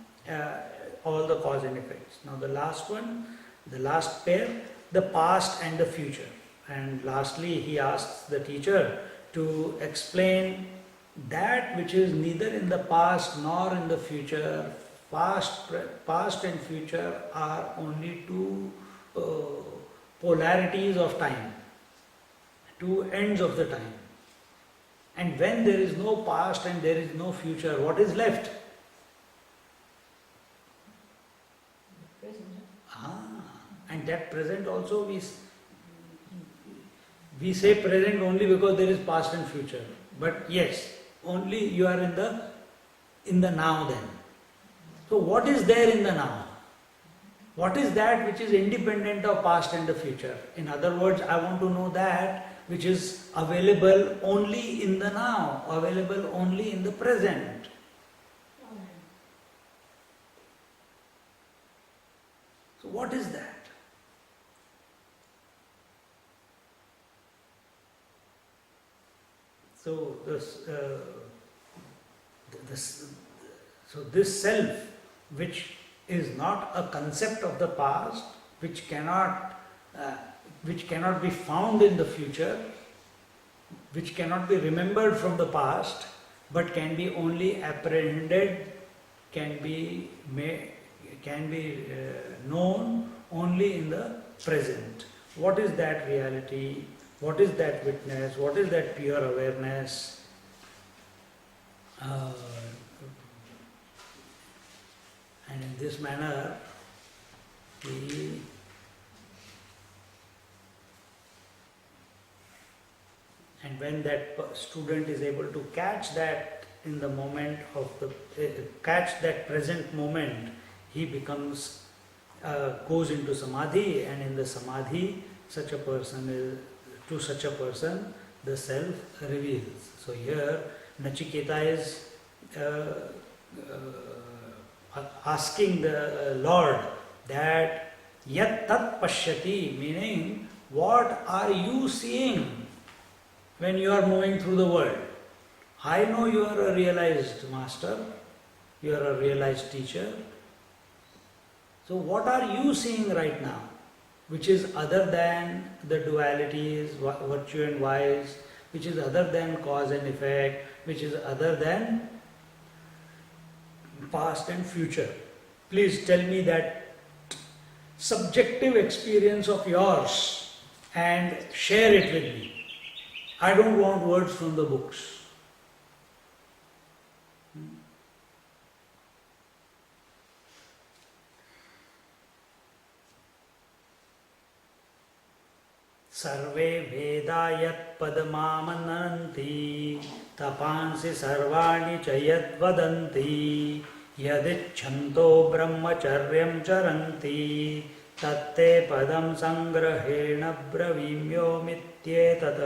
all the cause and effects. Now the last one, the last pair, the past and the future. And lastly he asks the teacher to explain that which is neither in the past nor in the future. Past and future are only two polarities of time, two ends of the time. And when there is no past and there is no future, what is left? And that present also we say present only because there is past and future. But yes, only you are in the now then. So what is there in the now? What is that which is independent of past and the future? In other words, I want to know that which is available only in the now, available only in the present. So what is that? So this self, which is not a concept of the past, which cannot be found in the future, which cannot be remembered from the past, but can be only apprehended, can be known only in the present. What is that reality? What is that witness? What is that pure awareness? And in this manner, and when that student is able to catch that in the moment of catch that present moment, he becomes, goes into samadhi, and in the samadhi, to such a person, the self reveals. So here, Nachiketa is asking the Lord that yat tat pashyati, meaning what are you seeing when you are moving through the world? I know you are a realized master, you are a realized teacher. So what are you seeing right now, which is other than the dualities, virtue and vice, which is other than cause and effect, which is other than past and future? Please tell me that subjective experience of yours and share it with me. I don't want words from the books. सर्वे वेदा यत् पदमामनन्ति तपांसि सर्वाणि च यद्वदन्ति यदिच्छन्तो ब्रह्मचर्यं चरन्ति तत्ते पदं संग्रहेण ब्रवीम्योमित्येतत्.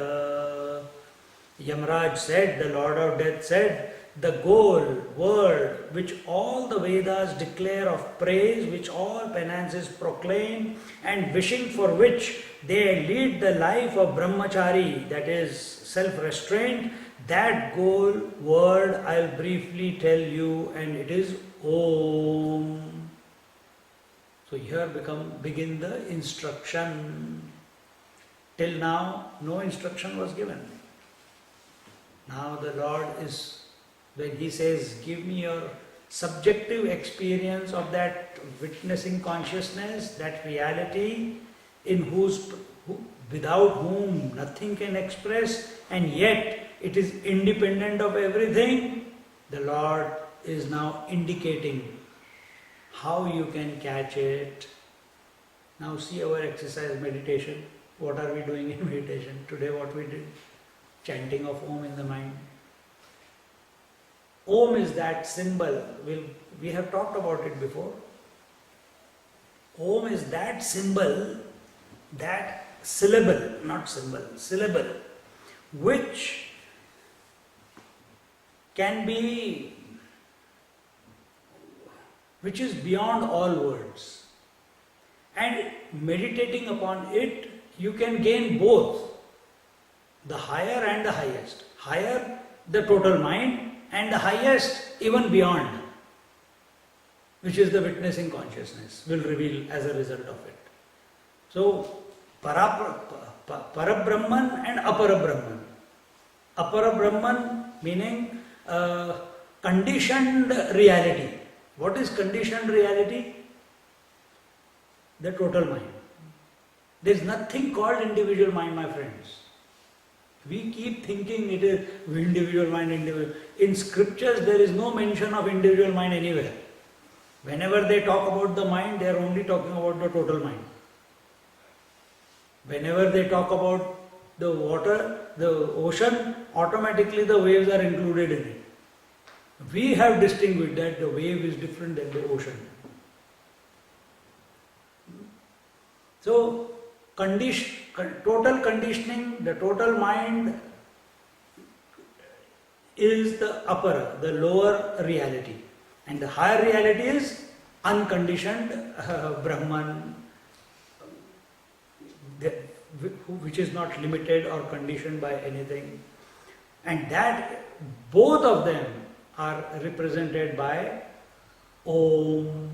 Yamraj said, the Lord of Death said, the goal, word, which all the Vedas declare of praise, which all penances proclaim, and wishing for which they lead the life of brahmachari, that is self-restraint, that goal, word, I'll briefly tell you, and it is Om. So here begin the instruction. Till now, no instruction was given. Now the Lord is, when He says, give me your subjective experience of that witnessing consciousness, that reality without whom nothing can express, and yet it is independent of everything, the Lord is now indicating how you can catch it. Now see our exercise meditation. What are we doing in meditation? Today what we did? Chanting of Om in the mind. Om is that symbol. We have talked about it before. Om is that symbol, that syllable, not symbol, syllable, which which is beyond all words. And meditating upon it, you can gain both, the higher and the highest. Higher, the total mind, and the highest, even beyond, which is the witnessing consciousness, will reveal as a result of it. So, Parabrahman and Aparabrahman. Aparabrahman meaning conditioned reality. What is conditioned reality? The total mind. There is nothing called individual mind, my friends. We keep thinking it is individual mind, individual. In scriptures, there is no mention of individual mind anywhere. Whenever they talk about the mind, they are only talking about the total mind. Whenever they talk about the water, the ocean, automatically the waves are included in it. We have distinguished that the wave is different than the ocean. So, total conditioning, the total mind is the upper, the lower reality. And the higher reality is unconditioned Brahman, which is not limited or conditioned by anything. And that, both of them are represented by Om.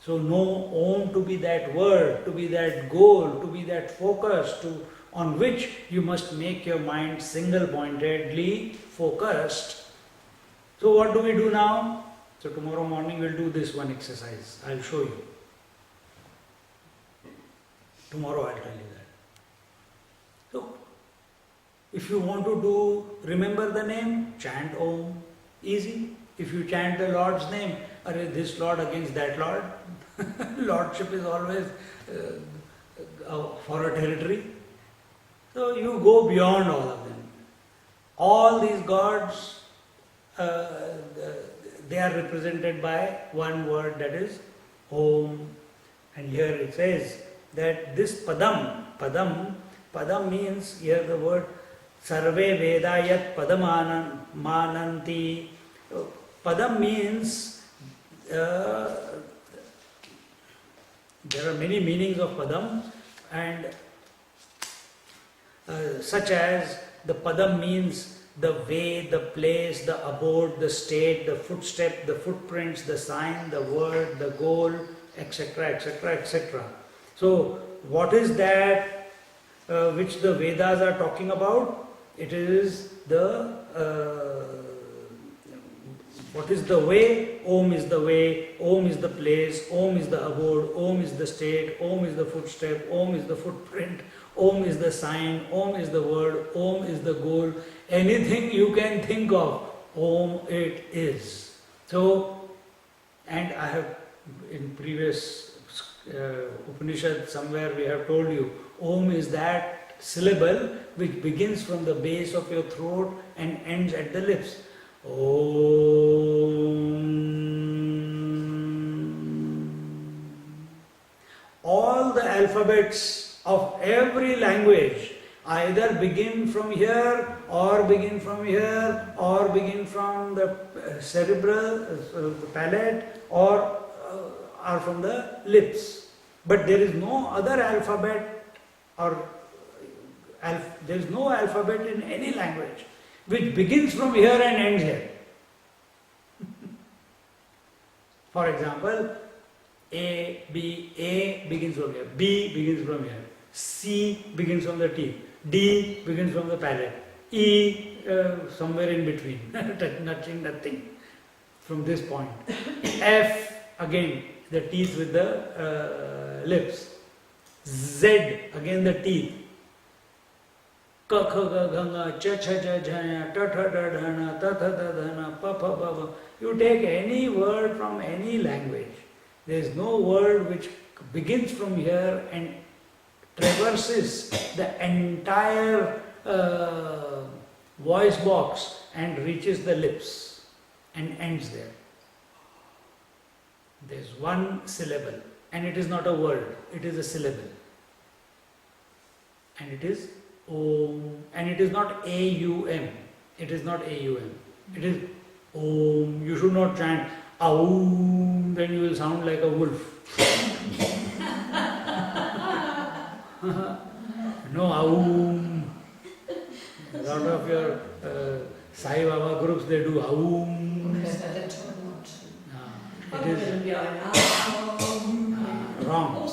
So know Om to be that word, to be that goal, to be that focus, to on which you must make your mind single-pointedly focused. So what do we do now? So tomorrow morning we'll do this one exercise. I'll show you. Tomorrow I'll tell you that. So, if you want to remember the name, chant Om. Easy. If you chant the Lord's name, this Lord against that Lord. Lordship is always for a territory. So you go beyond all of them. All these gods, they are represented by one word, that is Om. And here it says that this Padam means, here the word Sarve Vedayat Padamananti. Padam means, there are many meanings of Padam, and such as the Padam means the way, the place, the abode, the state, the footstep, the footprints, the sign, the word, the goal, etc., etc., etc. So, what is that which the Vedas are talking about? It is what is the way? Om is the way, Om is the place, Om is the abode, Om is the state, Om is the footstep, Om is the footprint, Om is the sign, Om is the word, Om is the goal. Anything you can think of, Om it is. So, and I have in previous Upanishad somewhere we have told you, Om is that syllable which begins from the base of your throat and ends at the lips. Om. All the alphabets of every language either begin from here or begin from here or begin from the cerebral, the palate, or are from the lips. But there is no other alphabet or there is no alphabet in any language which begins from here and ends here. For example, A begins from here, B begins from here, C begins from the teeth, D begins from the palate, E somewhere in between, nothing from this point. F again the teeth with the lips, Z again the teeth. Ka kha ga ga nga cha cha ja jhana ta tha da dhana ta tha da dhana pa pha ba ba. You take any word from any language. There is no word which begins from here and traverses the entire voice box and reaches the lips and ends there. There is one syllable, and it is not a word, it is a syllable. And it is Om, and it is not A-U-M. It is not A-U-M. It is Om. You should not chant Aum, then you will sound like a wolf. No Aum. A lot of your Sai Baba groups, they do Aum. It is wrong.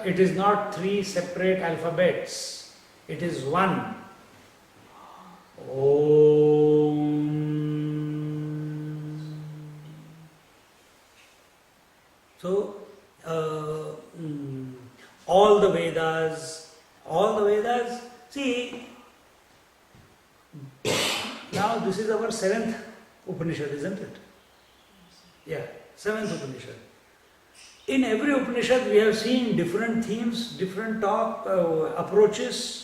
It is not three separate alphabets. It is one. Om. So, all the Vedas, see, now this is our 7th Upanishad, isn't it? Yeah, 7th Upanishad. In every Upanishad we have seen different themes, different approaches.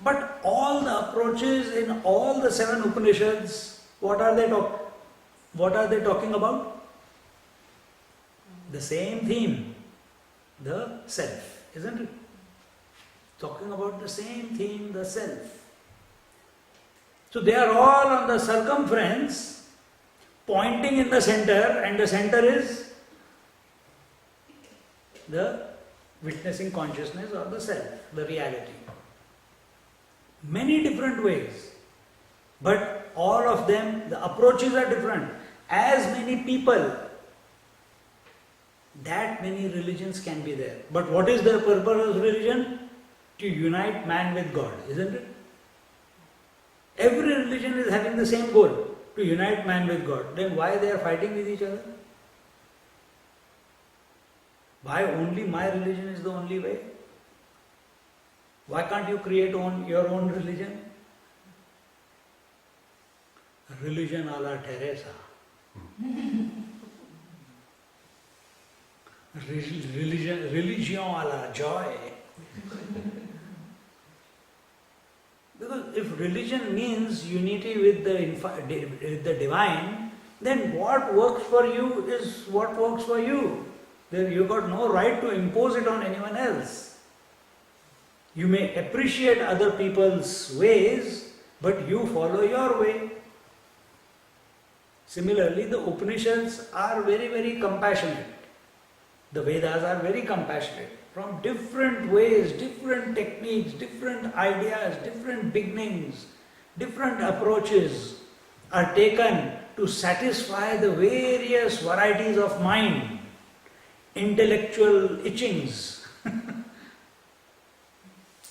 But all the approaches in all the 7 Upanishads, what are they talking about? The same theme, the self, isn't it? Talking about the same theme, the self. So they are all on the circumference, pointing in the center, and the center is the witnessing consciousness or the self, the reality. Many different ways, but all of them, the approaches are different. As many people, that many religions can be there. But what is the purpose of religion? to unite man with God, isn't it? Every religion is having the same goal, to unite man with God. Then why they are fighting with each other? Why only my religion is the only way? Why can't you create your own religion? Religion a la Teresa. Religion a la joy. Because if religion means unity with the divine, then what works for you is what works for you. Then you got no right to impose it on anyone else. You may appreciate other people's ways, but you follow your way. Similarly, the Upanishads are very, very compassionate. The Vedas are very compassionate. From different ways, different techniques, different ideas, different beginnings, different approaches are taken to satisfy the various varieties of mind, intellectual itchings.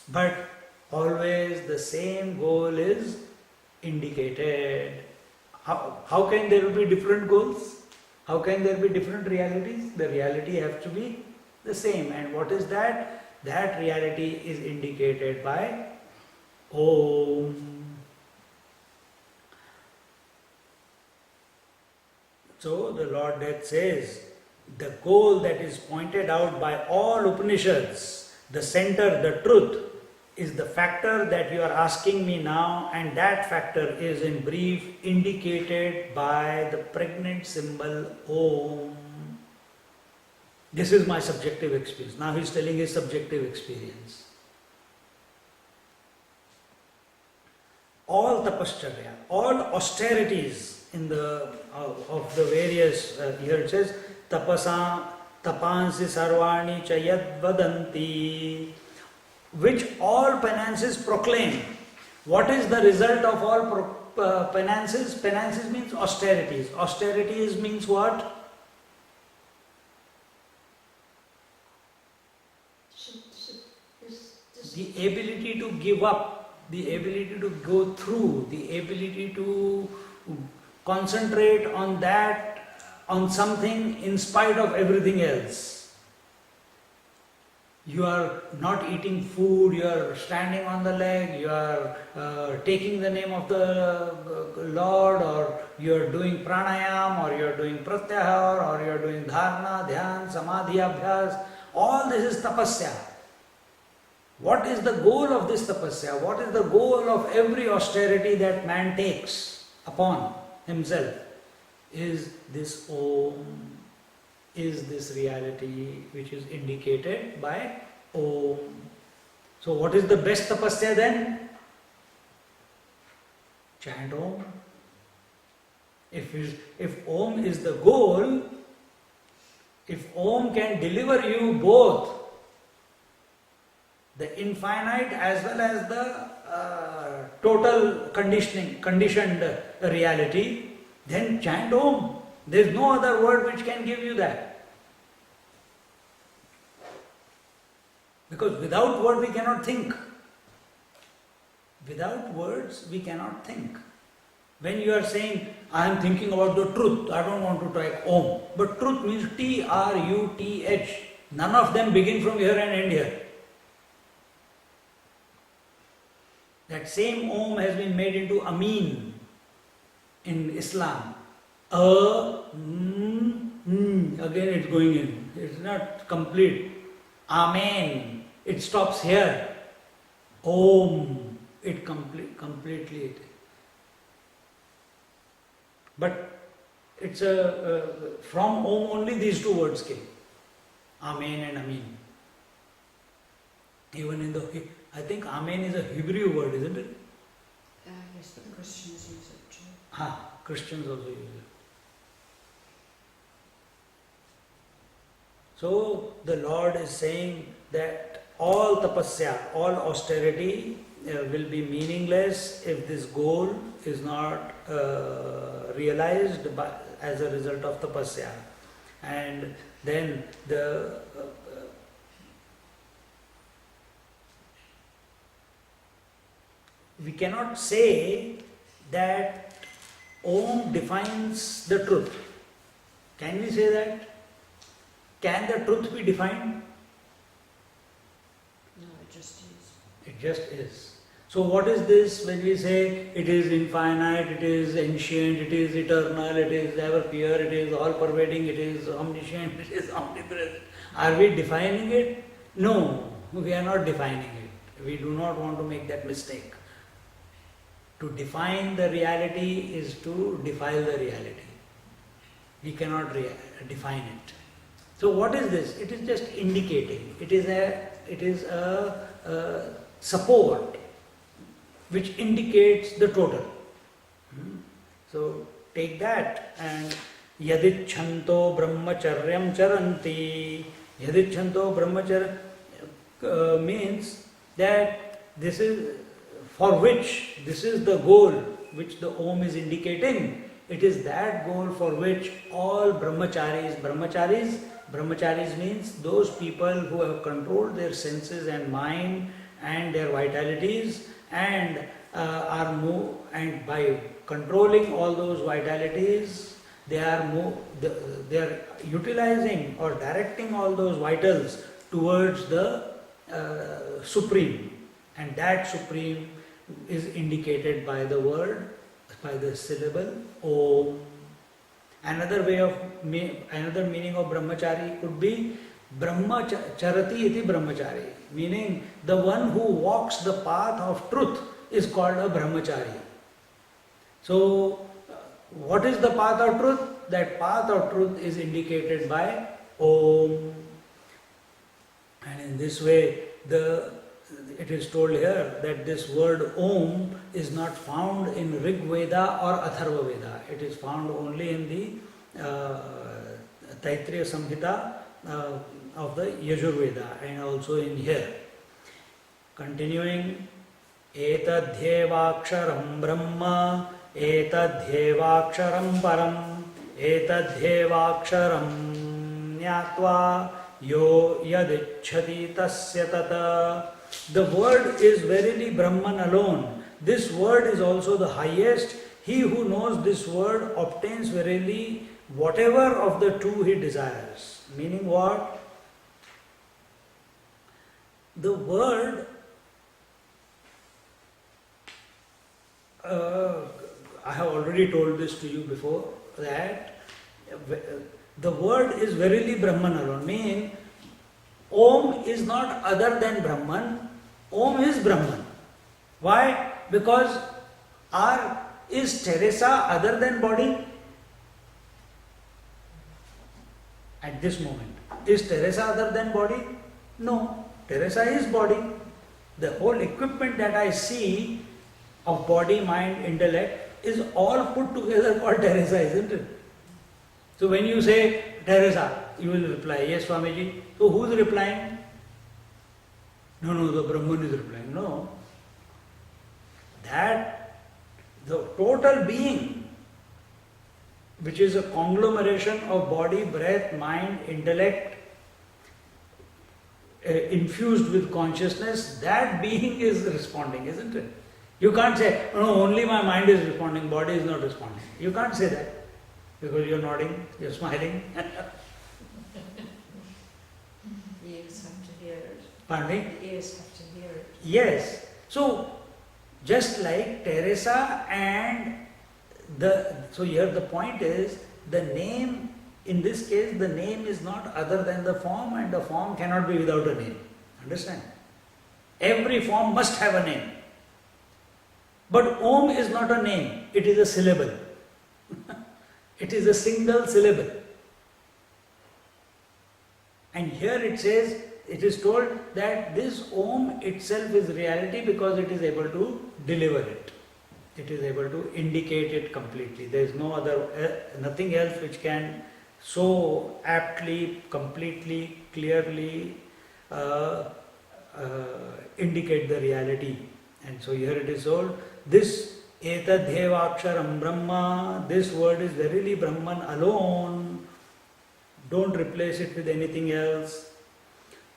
But always the same goal is indicated. How can there be different goals? How can there be different realities? The reality has to be the same. And what is that? That reality is indicated by Om. So the Lord Death says, the goal that is pointed out by all Upanishads, the center, the truth, is the factor that you are asking me now, and that factor is in brief indicated by the pregnant symbol Om. This is my subjective experience. Now he is telling his subjective experience. All tapascharya, all austerities in the of the various here it says tapasa tapansi sarvani chayad vadanti, which all penances proclaim. What is the result of all penances? Penances means austerities. Austerities means what? The ability to give up, the ability to go through, the ability to concentrate on that, on something in spite of everything else. You are not eating food, you are standing on the leg, you are taking the name of the Lord, or you are doing pranayam, or you are doing pratyahar, or you are doing dharana, dhyan, samadhi, abhyas. All this is tapasya. What is the goal of this tapasya? What is the goal of every austerity that man takes upon himself? Is this Om, is this reality which is indicated by Om. So what is the best tapasya then? Chant Om. If Om is the goal, if Om can deliver you both the infinite as well as the total conditioned reality, then chant Om. There is no other word which can give you that. Because without word we cannot think. Without words we cannot think. When you are saying, I am thinking about the truth, I don't want to type Om. But truth means T-R-U-T-H. None of them begin from here and end here. That same Om has been made into Ameen in Islam. Again it's going in. It's not complete. Amen. It stops here. Om. It completely. But it's from Om only these two words came. Amen and Ameen. Even in I think Amen is a Hebrew word, isn't it? Yes, but the Christians use it too. Christians also use it. So the Lord is saying that all tapasya, all austerity will be meaningless if this goal is not realized as a result of tapasya. And then we cannot say that Om defines the truth. Can we say that? Can the truth be defined? No, it just is. It just is. So what is this when we say it is infinite, it is ancient, it is eternal, it is ever pure, it is all pervading, it is omniscient, it is omnipresent? Are we defining it? No, we are not defining it. We do not want to make that mistake. To define the reality is to defile the reality. We cannot define it. So what is this? It is just indicating. It is a support which indicates the total. So take that and yadichanto brahmacharyam charanti. Yadichanto brahmacharya means that this is for which, this is the goal which the Om is indicating. It is that goal for which all brahmacharis means those people who have controlled their senses and mind and their vitalities and and by controlling all those vitalities, they are utilizing or directing all those vitals towards the Supreme, and that Supreme is indicated by the word, by the syllable Om. Another meaning of brahmachari could be brahmacharati iti brahmachari, meaning the one who walks the path of truth is called a brahmachari. So what is the path of truth? That path of truth is indicated by Om. And in this way, it is told here that this word Om is not found in Rig Veda or Atharva Veda. It is found only in the Taittiriya Samhita of the Yajur Veda and also in here. Continuing, Etadhyevaksharam Brahma, Etadhyevaksharam Param, Etadhyevaksharam Nyatva, Yo Yadicchati Tasya Tata. The word is verily Brahman alone. This word is also the highest. He who knows this word obtains verily whatever of the two he desires. Meaning what? The word, I have already told this to you before, that the word is verily Brahman alone. Meaning, Om is not other than Brahman. Om is Brahman. Why? Because is Teresa other than body? At this moment. Is Teresa other than body? No. Teresa is body. The whole equipment that I see of body, mind, intellect is all put together called Teresa, isn't it? So when you say Teresa, you will reply, yes Swamiji. So who is replying? No, the Brahman is replying. No. That the total being, which is a conglomeration of body, breath, mind, intellect, infused with consciousness, that being is responding, isn't it? You can't say, no, only my mind is responding, body is not responding. You can't say that because you're nodding, you're smiling. The ears have to hear it. Pardon me? The ears have to hear it. Yes. So, just like Teresa and so here the point is, the name, in this case, the name is not other than the form, and the form cannot be without a name. Understand? Every form must have a name. But Om is not a name, it is a syllable. It is a single syllable. And here it says, it is told that this Om itself is reality because it is able to deliver it. It is able to indicate it completely. There is no other, nothing else which can so aptly, completely, clearly indicate the reality. And so here it is told, this Etadhevaksharam Brahma, this word is verily Brahman alone. Don't replace it with anything else.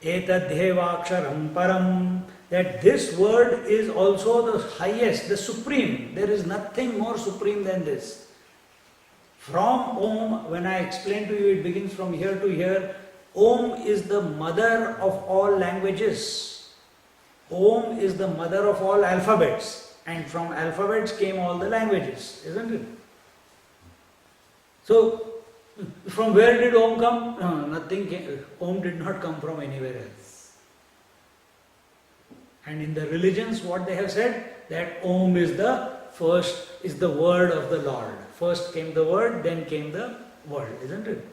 Etadhevaksharam Param, that this word is also the highest, the supreme. There is nothing more supreme than this. From Om, when I explain to you, it begins from here to here. Om is the mother of all languages. Om is the mother of all alphabets. And from alphabets came all the languages, isn't it? So, from where did Om come? No, nothing came. Om did not come from anywhere else. And in the religions, what they have said, that Om is the first, is the word of the Lord. First came the word, then came the word, isn't it?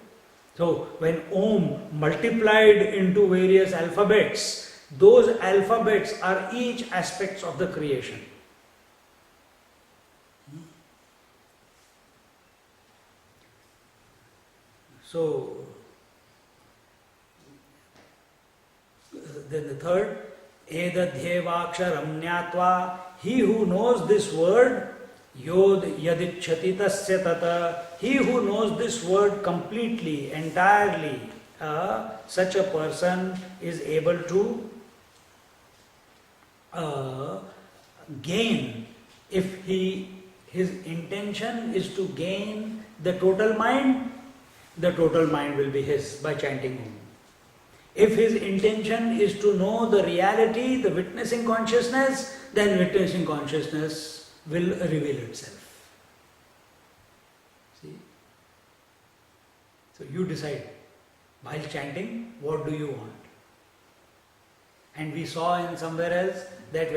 So, when Om multiplied into various alphabets, those alphabets are each aspects of the creation. So, then the third, Edadhyevaksharam nyatva, he who knows this word, yod yadicchati tasya tata, he who knows this word completely, entirely, such a person is able to gain, if his intention is to gain the total mind will be his by chanting Om. If his intention is to know the reality, the witnessing consciousness, then witnessing consciousness will reveal itself. See? So you decide, while chanting, what do you want? And we saw in somewhere else that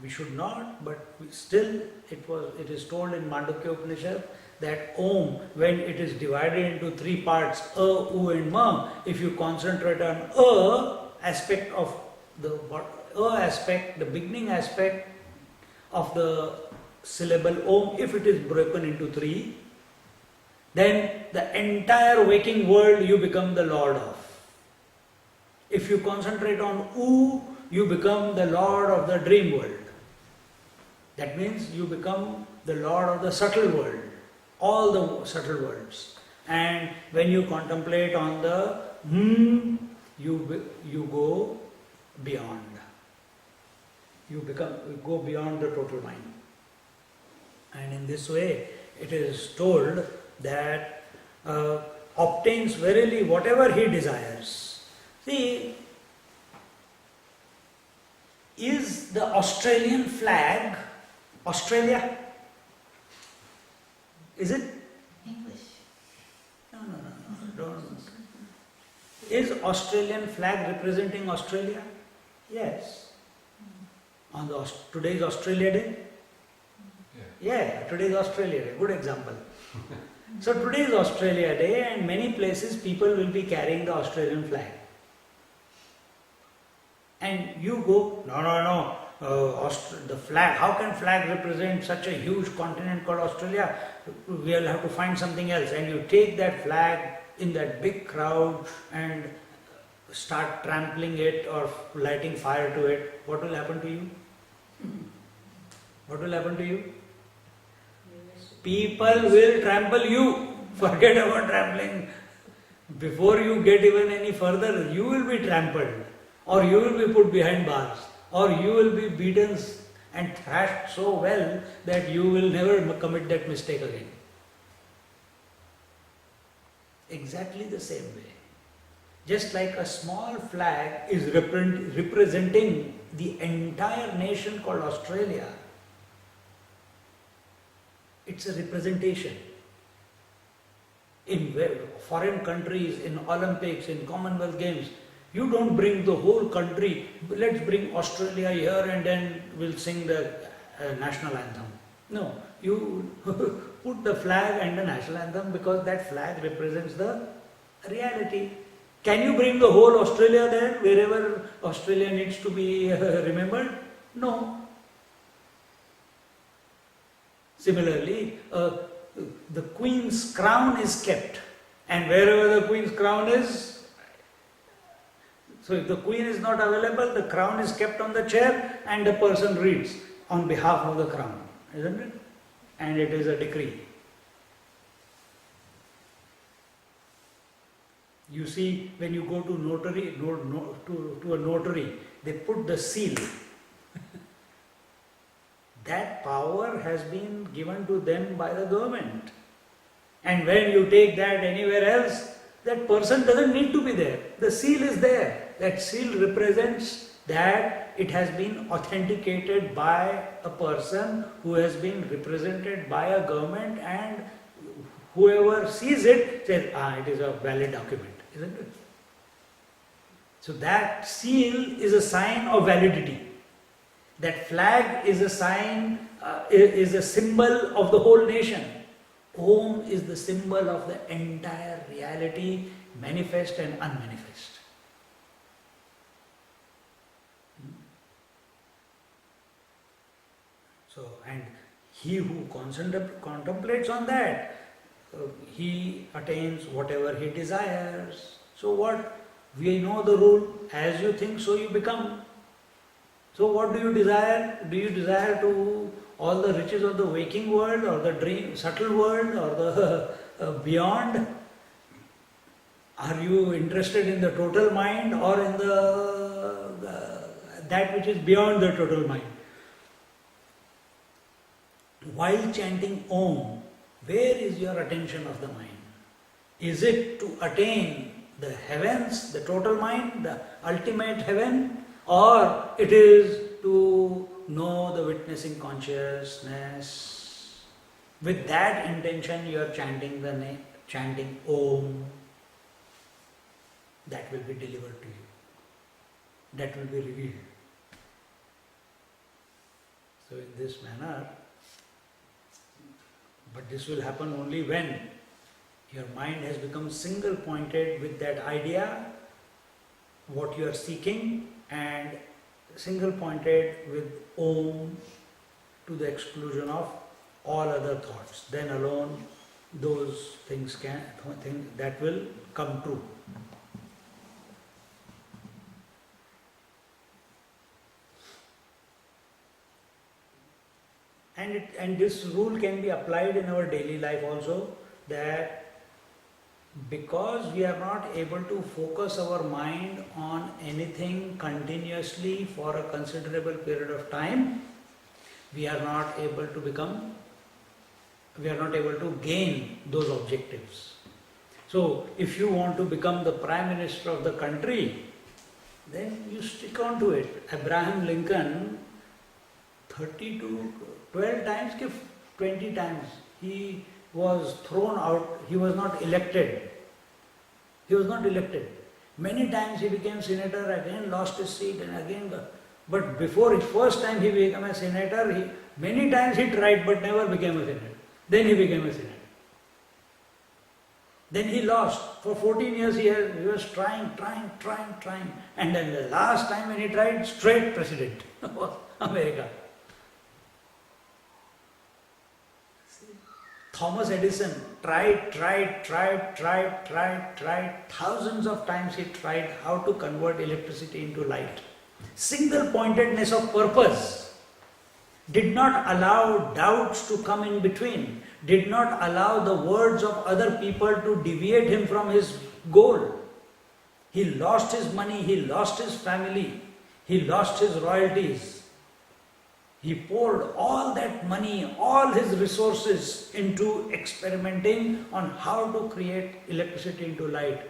we should not, but still it is told in Mandukya Upanishad that Om, when it is divided into three parts, A, U and Ma, if you concentrate on A aspect of the beginning aspect of the syllable Om, if it is broken into three, then the entire waking world you become the Lord of. If you concentrate on U, you become the Lord of the dream world. That means you become the Lord of the subtle world, all the subtle worlds. And when you contemplate on the you go beyond. You go beyond the total mind. And in this way, it is told that obtains verily whatever he desires. See, is the Australian flag Australia? Is it? English. No, don't. Is Australian flag representing Australia? Yes. On today is Australia Day? Yeah, today is Australia Day. Good example. So today is Australia Day and many places people will be carrying the Australian flag. And you go, no, the flag, how can flag represent such a huge continent called Australia? We'll have to find something else. And you take that flag in that big crowd and start trampling it or lighting fire to it. What will happen to you? What will happen to you? People will trample you. Forget about trampling. Before you get even any further, you will be trampled. Or you will be put behind bars, or you will be beaten and thrashed so well that you will never commit that mistake again. Exactly the same way. Just like a small flag is representing the entire nation called Australia, it's a representation. In foreign countries, in Olympics, in Commonwealth Games, you don't bring the whole country, let's bring Australia here and then we'll sing the national anthem. No, you put the flag and the national anthem because that flag represents the reality. Can you bring the whole Australia there, wherever Australia needs to be remembered? No. Similarly, the Queen's crown is kept, and wherever the Queen's crown is, so if the Queen is not available, the crown is kept on the chair and the person reads on behalf of the crown, isn't it? And it is a decree. You see, when you go to notary, to a notary, they put the seal. That power has been given to them by the government. And when you take that anywhere else, that person doesn't need to be there. The seal is there. That seal represents that it has been authenticated by a person who has been represented by a government, and whoever sees it says, it is a valid document, isn't it? So that seal is a sign of validity. That flag is a sign, is a symbol of the whole nation. Om is the symbol of the entire reality, manifest and unmanifest. So, and he who contemplates on that, he attains whatever he desires. So what? We know the rule, as you think, so you become. So what do you desire? Do you desire to all the riches of the waking world, or the dream, subtle world, or the beyond? Are you interested in the total mind, or in the that which is beyond the total mind? While chanting Om, where is your attention of the mind? Is it to attain the heavens, the total mind, the ultimate heaven, or it is to know the witnessing consciousness? With that intention you are chanting the name, chanting Om. That will be delivered to you. That will be revealed. So in this manner, but this will happen only when your mind has become single pointed with that idea, what you are seeking, and single pointed with Om to the exclusion of all other thoughts. Then alone those things that will come true. And this rule can be applied in our daily life also, that because we are not able to focus our mind on anything continuously for a considerable period of time, we are not able to gain those objectives. So if you want to become the Prime Minister of the country, then you stick on to it. Abraham Lincoln, 12 times, 20 times, he was thrown out, he was not elected. Many times he became senator, again lost his seat, and again, but before his first time he became a senator, many times he tried but never became a senator. Then he became a senator. Then he lost. For 14 years he was trying. And then the last time when he tried, straight president of America. Thomas Edison tried, thousands of times he tried how to convert electricity into light. Single pointedness of purpose did not allow doubts to come in between, did not allow the words of other people to deviate him from his goal. He lost his money, he lost his family, he lost his royalties. He poured all that money, all his resources into experimenting on how to create electricity into light.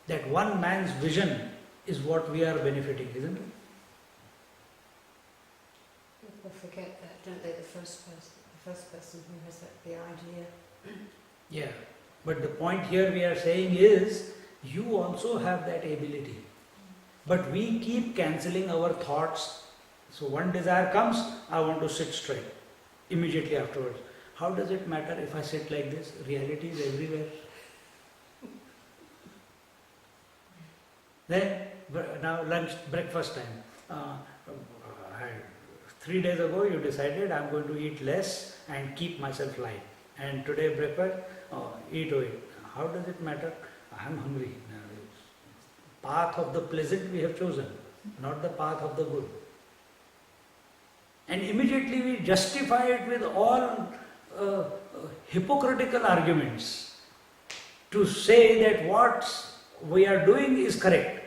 That one man's vision is what we are benefiting, isn't it? People forget that, don't they? The first person who has the idea. Yeah, but the point here we are saying is, you also have that ability. But we keep cancelling our thoughts. So one desire comes, I want to sit straight. Immediately afterwards. How does it matter if I sit like this? Reality is everywhere. Then, now breakfast time. 3 days ago you decided I'm going to eat less and keep myself light. And today breakfast, eat away. How does it matter? I'm hungry. Path of the pleasant we have chosen, not the path of the good. And immediately we justify it with all hypocritical arguments to say that we are doing is correct.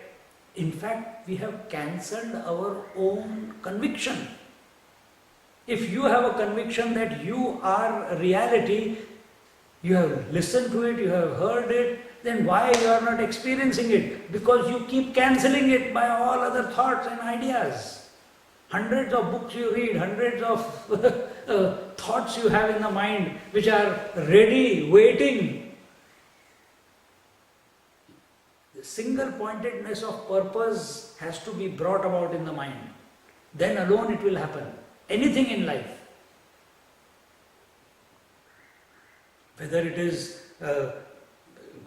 In fact, we have cancelled our own conviction. If you have a conviction that you are reality, you have listened to it, you have heard it, then why you are not experiencing it? Because you keep cancelling it by all other thoughts and ideas. Hundreds of books you read, hundreds of thoughts you have in the mind which are ready, waiting. The single pointedness of purpose has to be brought about in the mind. Then alone it will happen. Anything in life. Whether it is,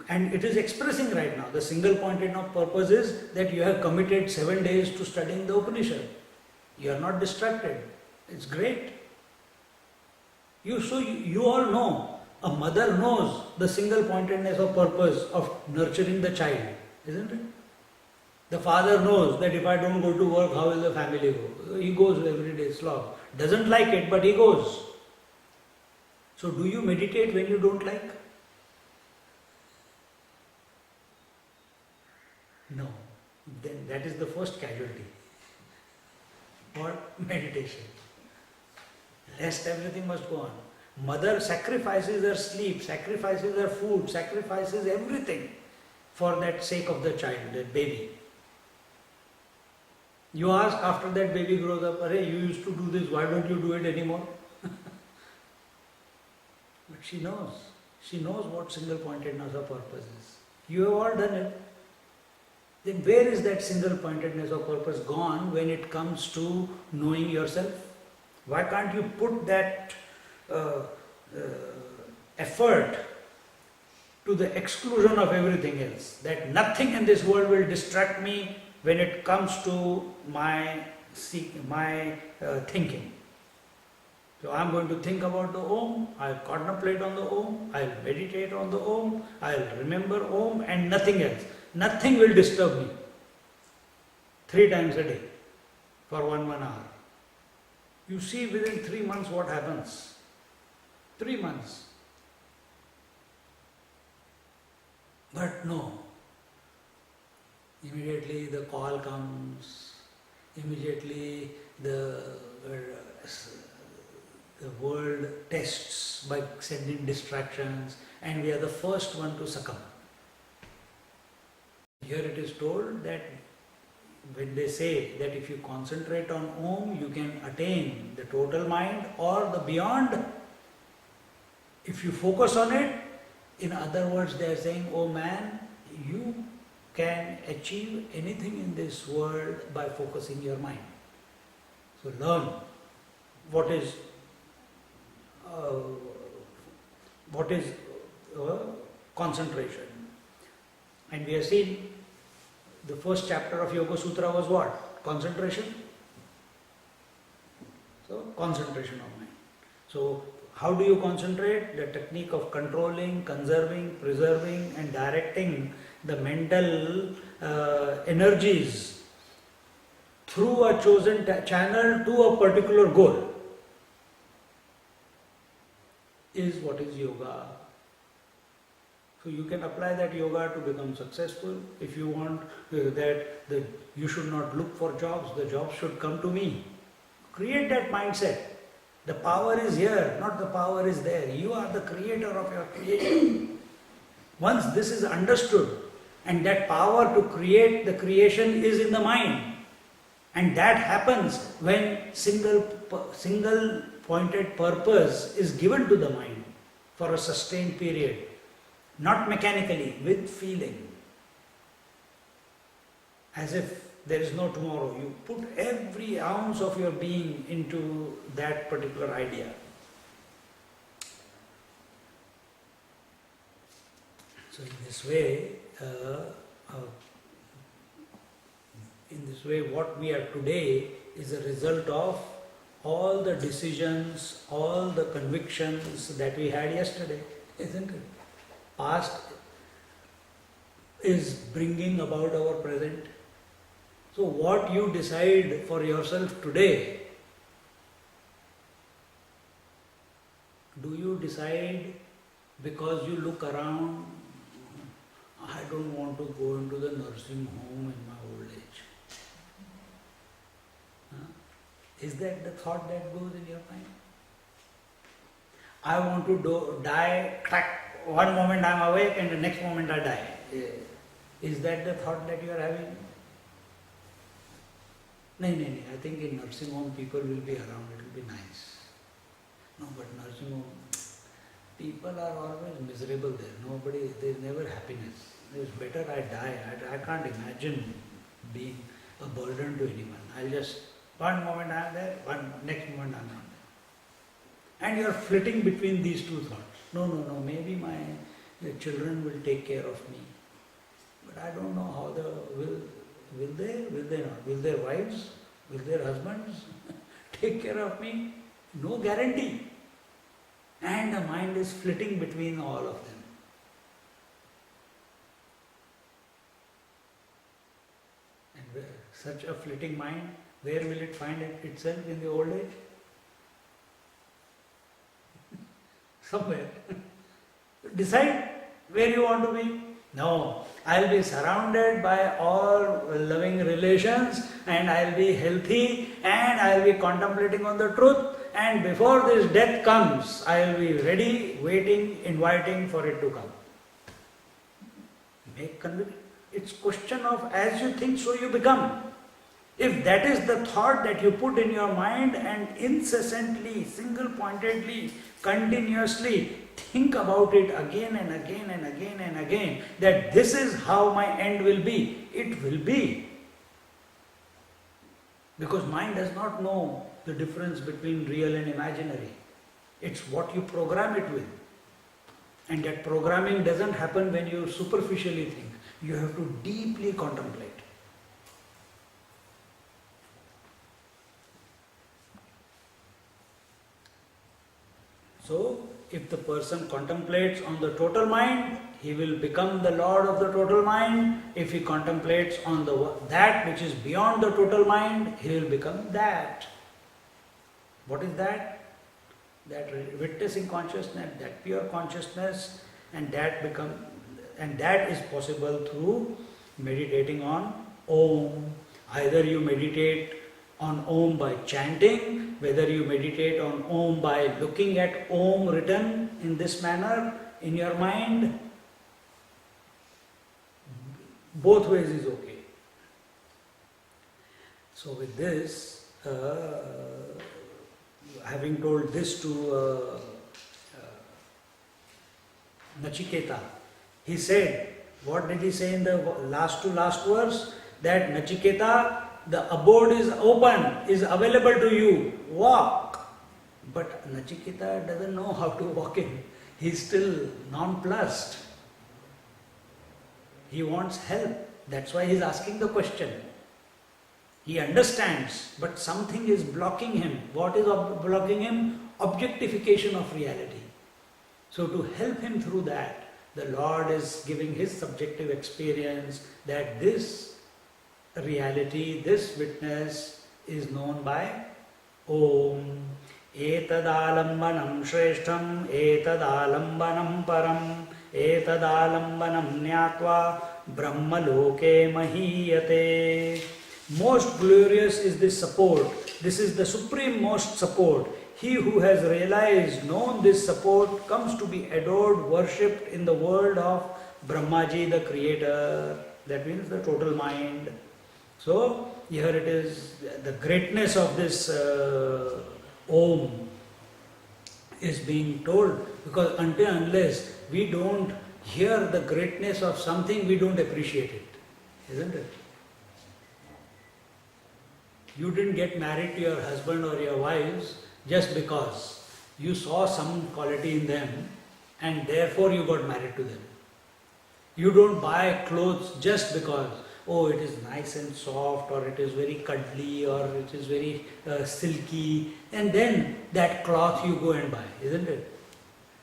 and it is expressing right now, the single pointed of purpose is that you have committed 7 days to studying the Upanishad. You are not distracted. It's great. You all know, a mother knows the single pointedness of purpose of nurturing the child, isn't it? The father knows that if I don't go to work, how will the family go? He goes every day, slog. Doesn't like it, but he goes. So do you meditate when you don't like? No. Then that is the first casualty. Or meditation. Rest, everything must go on. Mother sacrifices her sleep, sacrifices her food, sacrifices everything for that sake of the child, that baby. You ask after that baby grows up, "Arey, you used to do this, why don't you do it anymore?" But she knows. She knows what single pointedness of purpose is. You have all done it. Then where is that single pointedness of purpose gone when it comes to knowing yourself? Why can't you put that effort to the exclusion of everything else? That nothing in this world will distract me when it comes to my thinking. So I am going to think about the Om, I will contemplate on the Om, I will meditate on the Om, I will remember Om and nothing else. Nothing will disturb me. 3 times a day for 1 hour. You see within 3 months what happens. 3 months. But no. Immediately the call comes, immediately the world tests by sending distractions, and we are the first one to succumb. Here it is told that when they say that if you concentrate on Om, you can attain the total mind or the beyond. If you focus on it, in other words, they are saying, "Oh man, you can achieve anything in this world by focusing your mind." So learn what is concentration. And we have seen the first chapter of Yoga Sutra was what? Concentration. So concentration of mind. So how do you concentrate? The technique of controlling, conserving, preserving and directing the mental energies through a chosen channel to a particular goal is what is yoga. So you can apply that yoga to become successful. If you want that you should not look for jobs, the jobs should come to me. Create that mindset. The power is here, not the power is there. You are the creator of your creation. Once this is understood, and that power to create the creation is in the mind, and that happens when single pointed purpose is given to the mind for a sustained period, not mechanically, with feeling, as if there is no tomorrow. You put every ounce of your being into that particular idea. So in this way, what we are today is a result of all the decisions, all the convictions that we had yesterday, isn't it? Past is bringing about our present. So what you decide for yourself today, do you decide because you look around I don't want to go into the nursing home in my old age. Huh? Is that the thought that goes in your mind? I want to die, crack, one moment I am awake and the next moment I die. Is that the thought that you are having? No, I think in nursing home people will be around, it will be nice. No, but nursing home, people are always miserable there. There is never happiness. It's better I die. I can't imagine being a burden to anyone. I'll just, one moment I am there, next moment I am not there. And you are flitting between these two thoughts. No, maybe my children will take care of me. But I don't know how will they not? Will their wives, will their husbands take care of me? No guarantee. And the mind is flitting between all of them. And such a flitting mind, where will it find itself in the old age? Somewhere. Decide where you want to be. No, I'll be surrounded by all loving relations and I'll be healthy and I'll be contemplating on the truth, and before this death comes, I'll be ready, waiting, inviting for it to come. Make conviction. It's question of as you think, so you become. If that is the thought that you put in your mind and incessantly, single-pointedly, continuously think about it again and again and again and again, that this is how my end will be, it will be. Because mind does not know the difference between real and imaginary. It's what you program it with. And that programming doesn't happen when you superficially think. You have to deeply contemplate. So, if the person contemplates on the total mind, he will become the Lord of the total mind. If he contemplates on that which is beyond the total mind, he will become that. What is that? That witnessing consciousness, that pure consciousness, and that is possible through meditating on Om. Either you meditate on Om by chanting, whether you meditate on Om by looking at Om written in this manner in your mind, both ways is okay. So with this, having told this to Nachiketa, he said, what did he say in the last verse? That Nachiketa, the abode is open, is available to you. Walk. But Nachiketa doesn't know how to walk in. He's still nonplussed. He wants help. That's why he's asking the question. He understands, but something is blocking him. What is blocking him? Objectification of reality. So to help him through that, the Lord is giving his subjective experience that this reality, this witness is known by Om. Etadalambanam shreshtham, etadalambanam param, etadalambanam nyatva brahmaloke mahiyate. Most glorious is this support. This is the supreme most support. He who has realized, known this support, comes to be adored, worshipped in the world of Brahmaji, the creator. That means the total mind. So, here it is, the greatness of this Om is being told, because until unless we don't hear the greatness of something, we don't appreciate it. Isn't it? You didn't get married to your husband or your wives just because you saw some quality in them and therefore you got married to them. You don't buy clothes just because, oh, it is nice and soft, or it is very cuddly, or it is very silky, and then that cloth you go and buy, isn't it?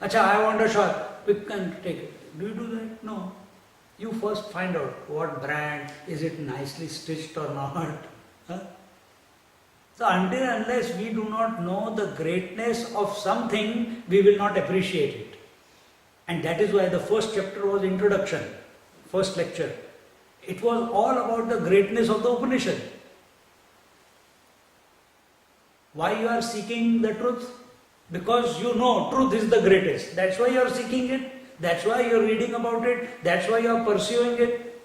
Acha, I want a shirt, we can take it. Do you do that? No. You first find out what brand, is it nicely stitched or not? Huh? So until unless we do not know the greatness of something, we will not appreciate it. And that is why the first chapter was introduction. first lecture, it was all about the greatness of the Upanishad. Why you are seeking the truth? Because you know truth is the greatest. That's why you are seeking it. That's why you are reading about it. That's why you are pursuing it.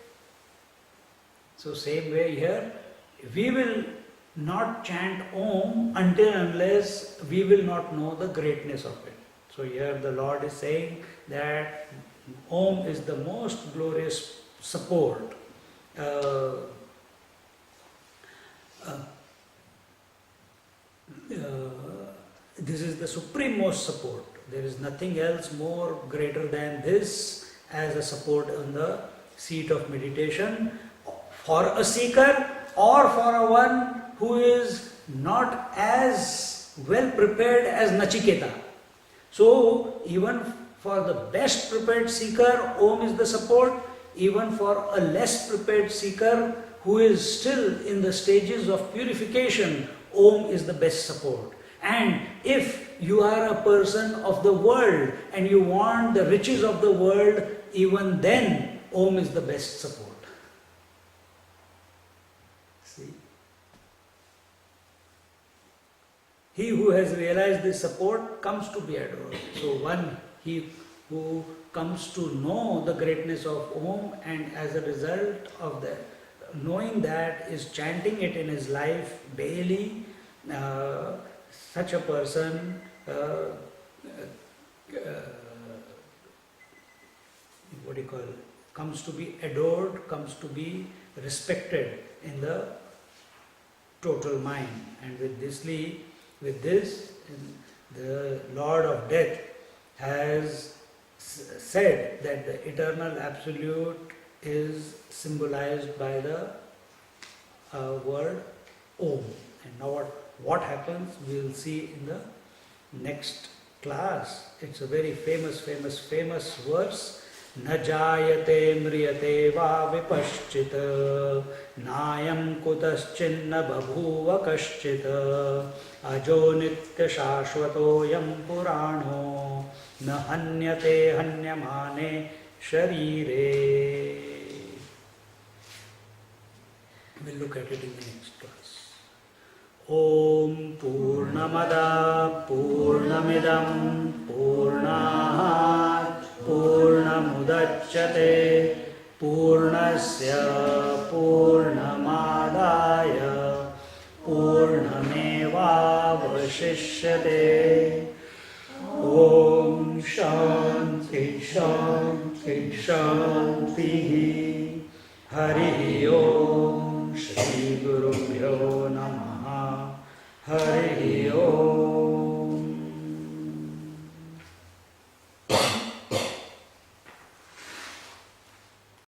So same way here, we will not chant Om until unless we will not know the greatness of it. So here the Lord is saying that Om is the most glorious support. This is the supreme support. There is nothing else more greater than this as a support on the seat of meditation for a seeker or for a one who is not as well prepared as Nachiketa. So even for the best prepared seeker, Om is the support. Even for a less prepared seeker who is still in the stages of purification, Om is the best support. And if you are a person of the world and you want the riches of the world, even then Om is the best support. See? He who has realized this support comes to be adored. So one, he who comes to know the greatness of Om, and as a result of the knowing that is chanting it in his life daily, such a person comes to be adored, comes to be respected in the total mind. And with this, the Lord of Death has said that the eternal absolute is symbolized by the word Om. And now what happens, we will see in the next class. It's a very famous verse. Na jayate mriyate va vipaschita nayam kutaschinna babhuva kaschita ajo nitya shashvato yam purano na hanyate hanyamane sharire. We'll look at it in the next class. Om Purnamada Purnamidam Purnat Purnamudachyate Purnasya Purnamadaya Purnamevavashishyate. Om Shanti Shanti Shanti. Hari Om Shri Gurubhyo Namaha. Hari Om.